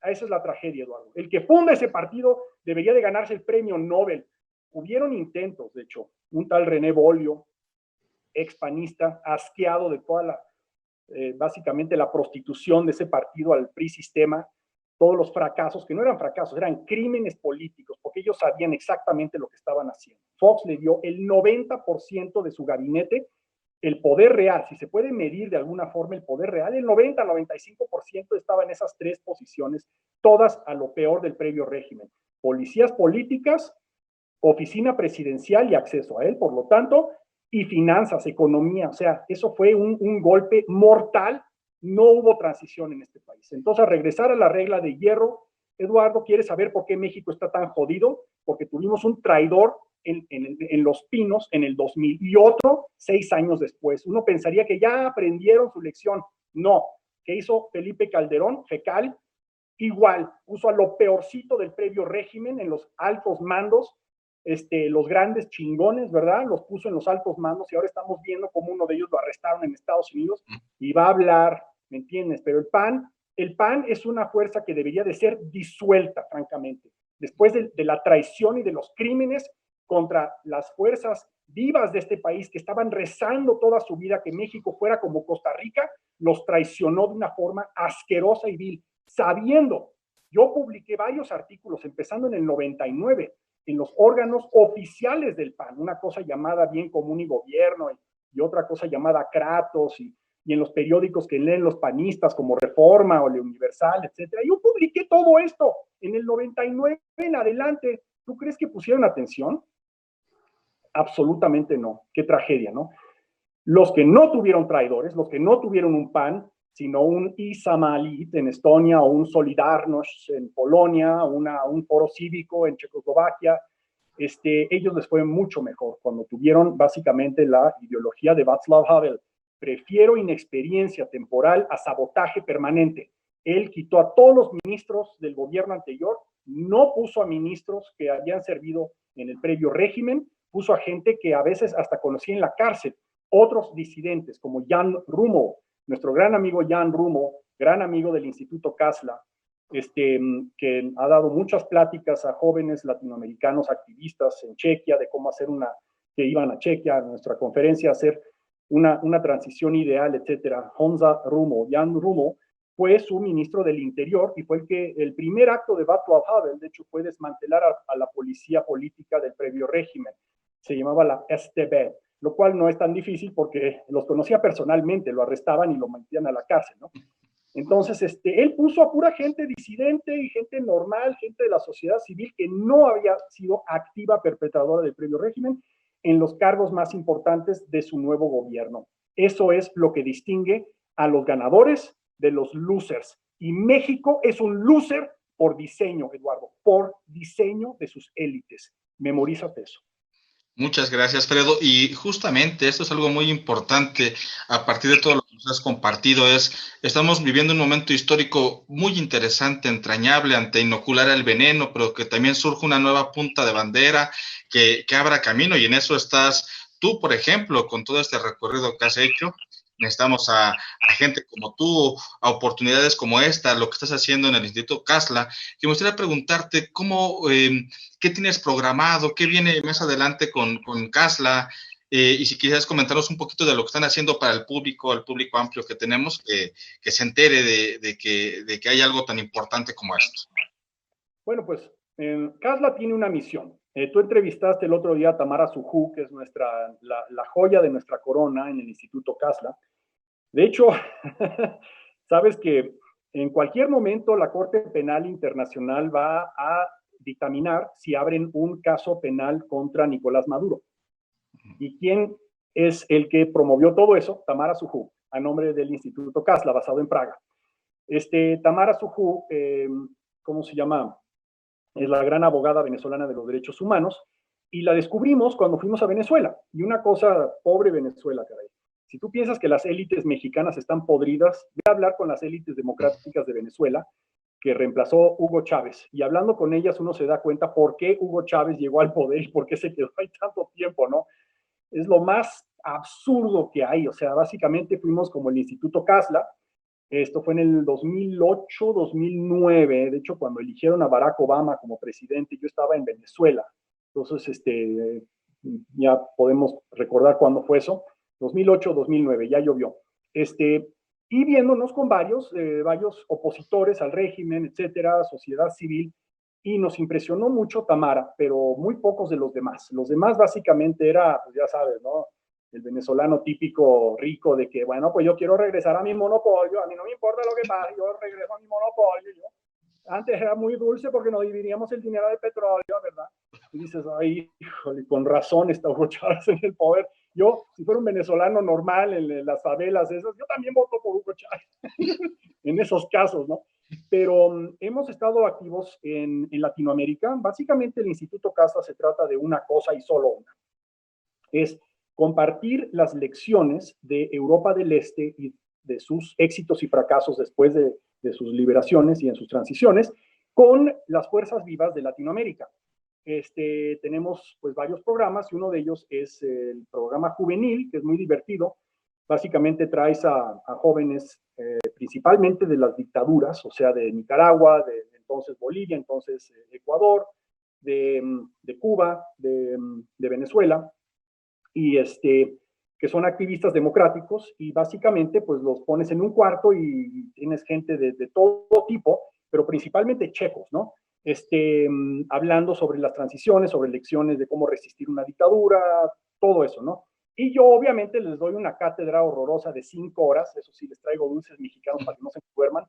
Esa es la tragedia, Eduardo. El que funda ese partido debería de ganarse el premio Nobel. Hubieron intentos, de hecho, un tal René Bolio, expanista, asqueado de toda básicamente la prostitución de ese partido al PRI sistema, todos los fracasos, que no eran fracasos, eran crímenes políticos, porque ellos sabían exactamente lo que estaban haciendo. Fox le dio el 90% de su gabinete, el poder real, si se puede medir de alguna forma el poder real, el 90-95% estaba en esas 3 posiciones, todas a lo peor del previo régimen. Policías políticas, oficina presidencial y acceso a él, por lo tanto, y finanzas, economía, o sea, eso fue un golpe mortal. No hubo transición en este país. Entonces, a regresar a la regla de hierro, Eduardo, ¿quieres saber por qué México está tan jodido? Porque tuvimos un traidor en Los Pinos en el 2000 y otro 6 años después. Uno pensaría que ya aprendieron su lección. No. ¿Qué hizo Felipe Calderón? Fecal. igual, puso a lo peorcito del previo régimen en los altos mandos, los grandes chingones, ¿verdad? Los puso en los altos mandos y ahora estamos viendo cómo uno de ellos lo arrestaron en Estados Unidos y va a hablar, ¿me entiendes? Pero el PAN es una fuerza que debería de ser disuelta, francamente. Después de la traición y de los crímenes contra las fuerzas vivas de este país que estaban rezando toda su vida que México fuera como Costa Rica, los traicionó de una forma asquerosa y vil, sabiendo. Yo publiqué varios artículos, empezando en el 99, en los órganos oficiales del PAN, una cosa llamada Bien Común y Gobierno y otra cosa llamada Kratos y en los periódicos que leen los panistas como Reforma o Le Universal, etcétera. Yo publiqué todo esto en el 99 en adelante. ¿Tú crees que pusieron atención? Absolutamente no. Qué tragedia, ¿no? Los que no tuvieron traidores, los que no tuvieron un PAN, sino un Isamalit en Estonia o un Solidarność en Polonia, un foro cívico en Checoslovaquia, ellos les fue mucho mejor cuando tuvieron básicamente la ideología de Václav Havel. Prefiero inexperiencia temporal a sabotaje permanente. Él quitó a todos los ministros del gobierno anterior, no puso a ministros que habían servido en el previo régimen, puso a gente que a veces hasta conocía en la cárcel, otros disidentes como Jan Rumo, nuestro gran amigo Jan Rumo, gran amigo del Instituto Kasla, que ha dado muchas pláticas a jóvenes latinoamericanos activistas en Chequia de cómo hacer que iban a Chequia, a nuestra conferencia, a hacer una transición ideal, etcétera. Honza Rumo, Jan Rumo, fue su ministro del Interior y fue el primer acto de Václav Havel, de hecho, fue desmantelar a la policía política del previo régimen. Se llamaba la STB, lo cual no es tan difícil porque los conocía personalmente, lo arrestaban y lo metían a la cárcel, ¿no? Entonces, él puso a pura gente disidente y gente normal, gente de la sociedad civil que no había sido activa perpetradora del previo régimen en los cargos más importantes de su nuevo gobierno. Eso es lo que distingue a los ganadores de los losers. Y México es un loser por diseño, Eduardo, por diseño de sus élites. Memorízate eso. Muchas gracias, Fredo. Y justamente esto es algo muy importante a partir de todo lo que nos has compartido. Estamos viviendo un momento histórico muy interesante, entrañable, ante inocular el veneno, pero que también surge una nueva punta de bandera que abra camino. Y en eso estás tú, por ejemplo, con todo este recorrido que has hecho. Necesitamos a gente como tú, a oportunidades como esta, lo que estás haciendo en el Instituto Kasla. Que me gustaría preguntarte qué tienes programado, qué viene más adelante con Kasla, y si quisieras comentarnos un poquito de lo que están haciendo para el público amplio que tenemos, que se entere de que hay algo tan importante como esto. Bueno, pues Kasla tiene una misión. Tú entrevistaste el otro día a Tamara Sujú, que es la joya de nuestra corona en el Instituto Kasla. De hecho, sabes que en cualquier momento la Corte Penal Internacional va a dictaminar si abren un caso penal contra Nicolás Maduro. ¿Y quién es el que promovió todo eso? Tamara Sujú, a nombre del Instituto Kasla, basado en Praga. Tamara Sujú, ¿cómo se llama? Es la gran abogada venezolana de los derechos humanos, y la descubrimos cuando fuimos a Venezuela. Y una cosa, pobre Venezuela, caray. Si tú piensas que las élites mexicanas están podridas, ve a hablar con las élites democráticas de Venezuela, que reemplazó Hugo Chávez. Y hablando con ellas uno se da cuenta por qué Hugo Chávez llegó al poder y por qué se quedó ahí tanto tiempo, ¿no? Es lo más absurdo que hay. O sea, básicamente fuimos como el Instituto Kasla. Esto fue en el 2008, 2009. De hecho, cuando eligieron a Barack Obama como presidente, yo estaba en Venezuela. Entonces, ya podemos recordar cuándo fue eso. 2008, 2009, ya llovió. Y viéndonos con varios opositores al régimen, etcétera, sociedad civil, y nos impresionó mucho Tamara, pero muy pocos de los demás. Los demás básicamente era, pues ya sabes, ¿no? El venezolano típico rico de que, bueno, pues yo quiero regresar a mi monopolio, a mí no me importa lo que pase, yo regreso a mi monopolio. Antes era muy dulce porque no dividíamos el dinero de petróleo, ¿verdad? Y dices, ay, híjole, con razón está Hugo Chávez en el poder. Yo, si fuera un venezolano normal en las favelas esas, yo también voto por Hugo Chávez en esos casos, ¿no? Pero hemos estado activos en Latinoamérica. Básicamente el Instituto Kasla se trata de una cosa y solo una. Es compartir las lecciones de Europa del Este y de sus éxitos y fracasos después de sus liberaciones y en sus transiciones, con las fuerzas vivas de Latinoamérica. Tenemos pues varios programas y uno de ellos es el programa juvenil, que es muy divertido. Básicamente traes a jóvenes principalmente de las dictaduras, o sea, de Nicaragua, de entonces Bolivia, entonces Ecuador, de Cuba, de Venezuela, y que son activistas democráticos, y básicamente pues los pones en un cuarto y tienes gente de todo tipo, pero principalmente checos, ¿no? Hablando sobre las transiciones, sobre lecciones de cómo resistir una dictadura, todo eso, ¿no? Y yo obviamente les doy una cátedra horrorosa de 5 horas, eso sí, les traigo dulces mexicanos para que no se duerman,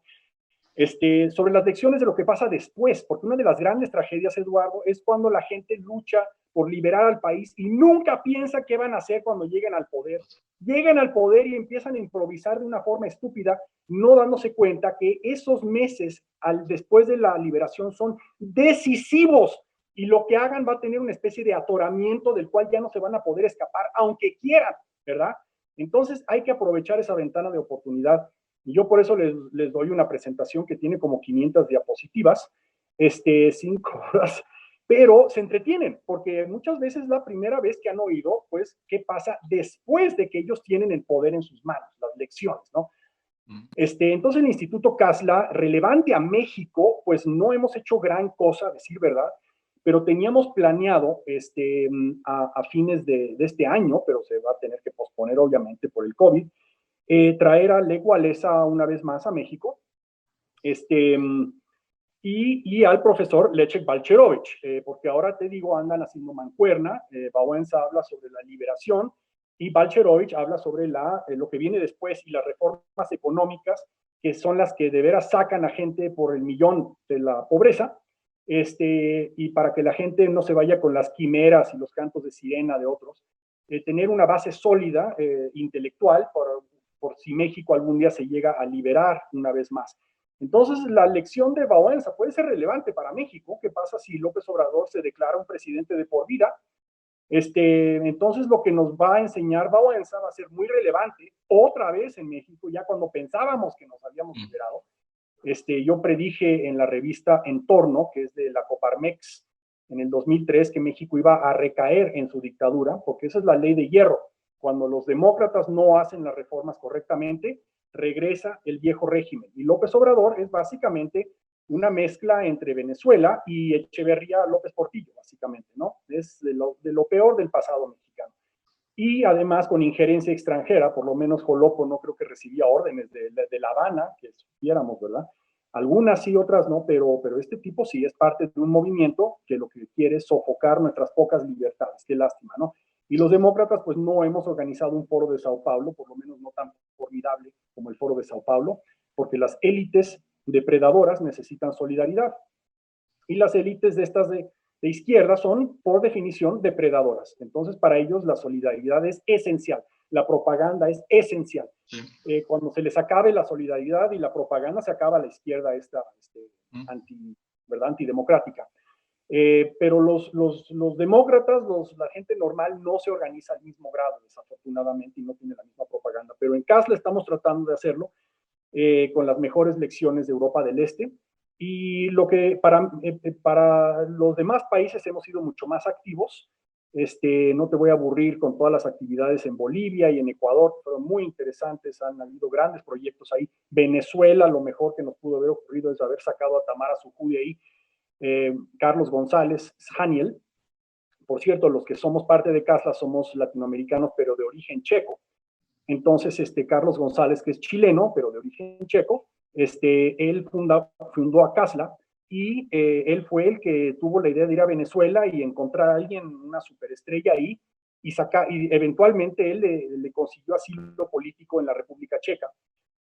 sobre las lecciones de lo que pasa después, porque una de las grandes tragedias, Eduardo, es cuando la gente lucha por liberar al país y nunca piensa qué van a hacer cuando lleguen al poder. Llegan al poder y empiezan a improvisar de una forma estúpida, no dándose cuenta que esos meses después de la liberación son decisivos y lo que hagan va a tener una especie de atoramiento del cual ya no se van a poder escapar, aunque quieran, ¿verdad? Entonces hay que aprovechar esa ventana de oportunidad. Y yo por eso les doy una presentación que tiene como 500 diapositivas, 5 horas, pero se entretienen, porque muchas veces la primera vez que han oído, pues, qué pasa después de que ellos tienen el poder en sus manos, las lecciones, ¿no? Entonces el Instituto CASLA, relevante a México, pues no hemos hecho gran cosa, a decir verdad, pero teníamos planeado a fines de este año, pero se va a tener que posponer obviamente por el COVID, traer a Lech Walesa una vez más a México, y al profesor Leszek Balcerowicz, porque ahora te digo, andan haciendo mancuerna. Wałęsa habla sobre la liberación y Balcerowicz habla sobre lo que viene después y las reformas económicas, que son las que de veras sacan a gente por el millón de la pobreza, y para que la gente no se vaya con las quimeras y los cantos de sirena de otros, tener una base sólida, intelectual, por si México algún día se llega a liberar una vez más. Entonces, la elección de Wałęsa puede ser relevante para México. ¿Qué pasa si López Obrador se declara un presidente de por vida? Entonces, lo que nos va a enseñar Wałęsa va a ser muy relevante otra vez en México, ya cuando pensábamos que nos habíamos liberado. Yo predije en la revista Entorno, que es de la Coparmex, en el 2003, que México iba a recaer en su dictadura, porque esa es la ley de hierro. Cuando los demócratas no hacen las reformas correctamente, regresa el viejo régimen. Y López Obrador es básicamente una mezcla entre Venezuela y Echeverría López Portillo, básicamente, ¿no? Es de lo peor del pasado mexicano. Y además con injerencia extranjera, por lo menos Jolopo no creo que recibía órdenes de La Habana, que supiéramos, ¿verdad? Algunas sí, otras no, pero este tipo sí es parte de un movimiento que lo que quiere es sofocar nuestras pocas libertades. Qué lástima, ¿no? Y los demócratas, pues no hemos organizado un foro de Sao Paulo, por lo menos no tan formidable como el foro de Sao Paulo, porque las élites depredadoras necesitan solidaridad. Y las élites de estas de izquierda son, por definición, depredadoras. Entonces, para ellos la solidaridad es esencial. La propaganda es esencial. Sí. Cuando se les acabe la solidaridad y la propaganda, se acaba la izquierda esta ¿verdad? Antidemocrática. Pero los demócratas, la gente normal no se organiza al mismo grado, desafortunadamente, y no tiene la misma propaganda. Pero en CASLA estamos tratando de hacerlo con las mejores lecciones de Europa del Este. Y lo que para los demás países hemos sido mucho más activos. No te voy a aburrir con todas las actividades en Bolivia y en Ecuador, fueron muy interesantes, han habido grandes proyectos ahí. Venezuela, lo mejor que nos pudo haber ocurrido es haber sacado a Tamara Sujú de ahí. Carlos González Haniel, por cierto, los que somos parte de CASLA somos latinoamericanos, pero de origen checo. Entonces, Carlos González, que es chileno, pero de origen checo, él fundó a CASLA y él fue el que tuvo la idea de ir a Venezuela y encontrar a alguien, una superestrella ahí, y eventualmente él le consiguió asilo político en la República Checa.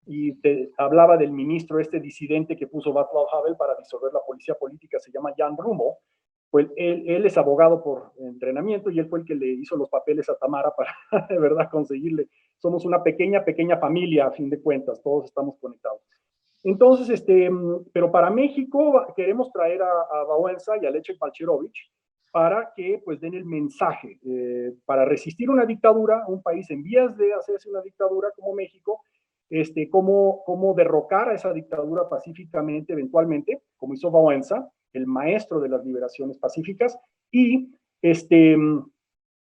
Y hablaba del ministro disidente que puso Václav Havel para disolver la policía política, se llama Jan Rumo. Pues él es abogado por entrenamiento y él fue el que le hizo los papeles a Tamara para, de verdad, conseguirle. Somos una pequeña familia, a fin de cuentas, todos estamos conectados. Entonces, pero para México queremos traer a Wałęsa y a Leszek Balcerowicz para que pues den el mensaje para resistir una dictadura, un país en vías de hacerse una dictadura como México, cómo derrocar a esa dictadura pacíficamente eventualmente, como hizo Wałęsa, el maestro de las liberaciones pacíficas, y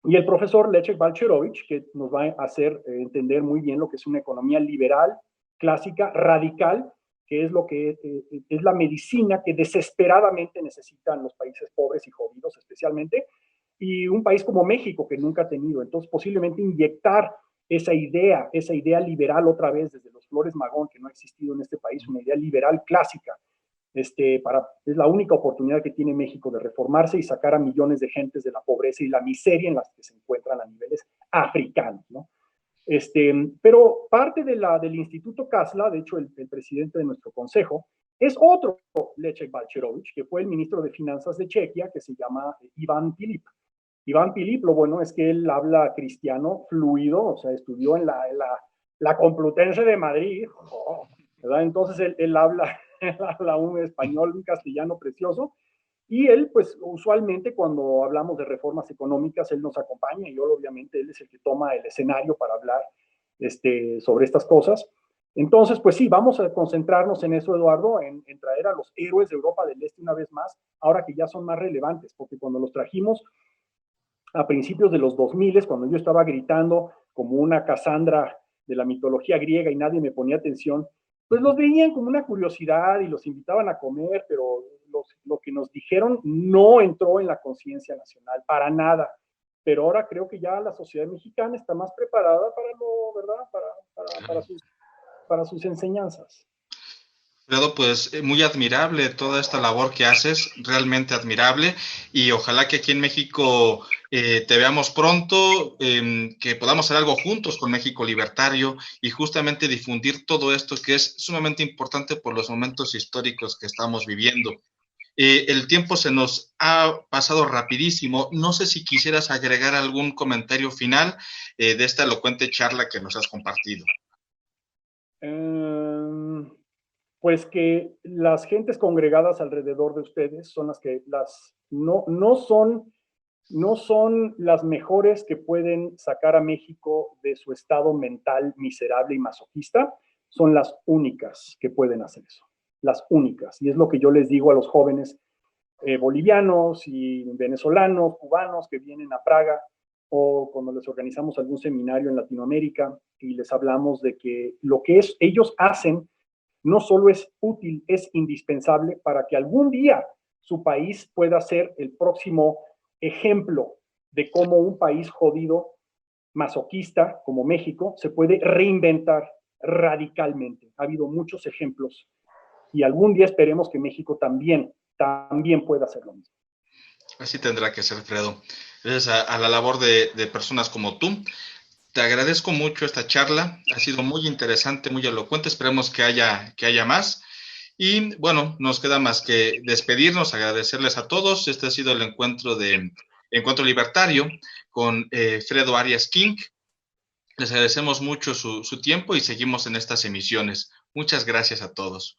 y el profesor Leszek Balcerowicz, que nos va a hacer entender muy bien lo que es una economía liberal, clásica, radical, que es lo que es la medicina que desesperadamente necesitan los países pobres y jodidos especialmente, y un país como México que nunca ha tenido. Entonces, posiblemente inyectar esa idea liberal otra vez desde los Flores Magón, que no ha existido en este país, una idea liberal clásica, es la única oportunidad que tiene México de reformarse y sacar a millones de gentes de la pobreza y la miseria en las que se encuentran a niveles africanos, ¿no? Pero parte del Instituto Kasla, de hecho el presidente de nuestro consejo, es otro Leszek Balcerowicz, que fue el ministro de Finanzas de Chequia, que se llama Iván Pilip. Iván Pilip, lo bueno es que él habla cristiano fluido, o sea, estudió en la Complutense de Madrid, ¿verdad? Entonces él habla un español, un castellano precioso, y él, pues, usualmente cuando hablamos de reformas económicas, él nos acompaña, y obviamente él es el que toma el escenario para hablar sobre estas cosas. Entonces, pues sí, vamos a concentrarnos en eso, Eduardo, en traer a los héroes de Europa del Este una vez más, ahora que ya son más relevantes, porque cuando los trajimos a principios de los 2000, cuando yo estaba gritando como una Casandra de la mitología griega y nadie me ponía atención, pues los veían como una curiosidad y los invitaban a comer, pero lo que nos dijeron no entró en la conciencia nacional, para nada. Pero ahora creo que ya la sociedad mexicana está más preparada para ¿verdad? Para sus enseñanzas. Alfredo, pues muy admirable toda esta labor que haces, realmente admirable, y ojalá que aquí en México te veamos pronto, que podamos hacer algo juntos con México Libertario y justamente difundir todo esto que es sumamente importante por los momentos históricos que estamos viviendo. El tiempo se nos ha pasado rapidísimo. No sé si quisieras agregar algún comentario final de esta elocuente charla que nos has compartido. Pues que las gentes congregadas alrededor de ustedes son las que no son las mejores que pueden sacar a México de su estado mental miserable y masoquista, son las únicas que pueden hacer eso, las únicas. Y es lo que yo les digo a los jóvenes bolivianos y venezolanos, cubanos que vienen a Praga, o cuando les organizamos algún seminario en Latinoamérica y les hablamos de que lo que ellos hacen no solo es útil, es indispensable para que algún día su país pueda ser el próximo ejemplo de cómo un país jodido, masoquista como México, se puede reinventar radicalmente. Ha habido muchos ejemplos y algún día esperemos que México también pueda hacer lo mismo. Así tendrá que ser, Fredo. Gracias a la labor de personas como tú. Te agradezco mucho esta charla, ha sido muy interesante, muy elocuente, esperemos que haya más. Y bueno, nos queda más que despedirnos, agradecerles a todos. Este ha sido el Encuentro Libertario con Fredo Arias King. Les agradecemos mucho su tiempo y seguimos en estas emisiones. Muchas gracias a todos.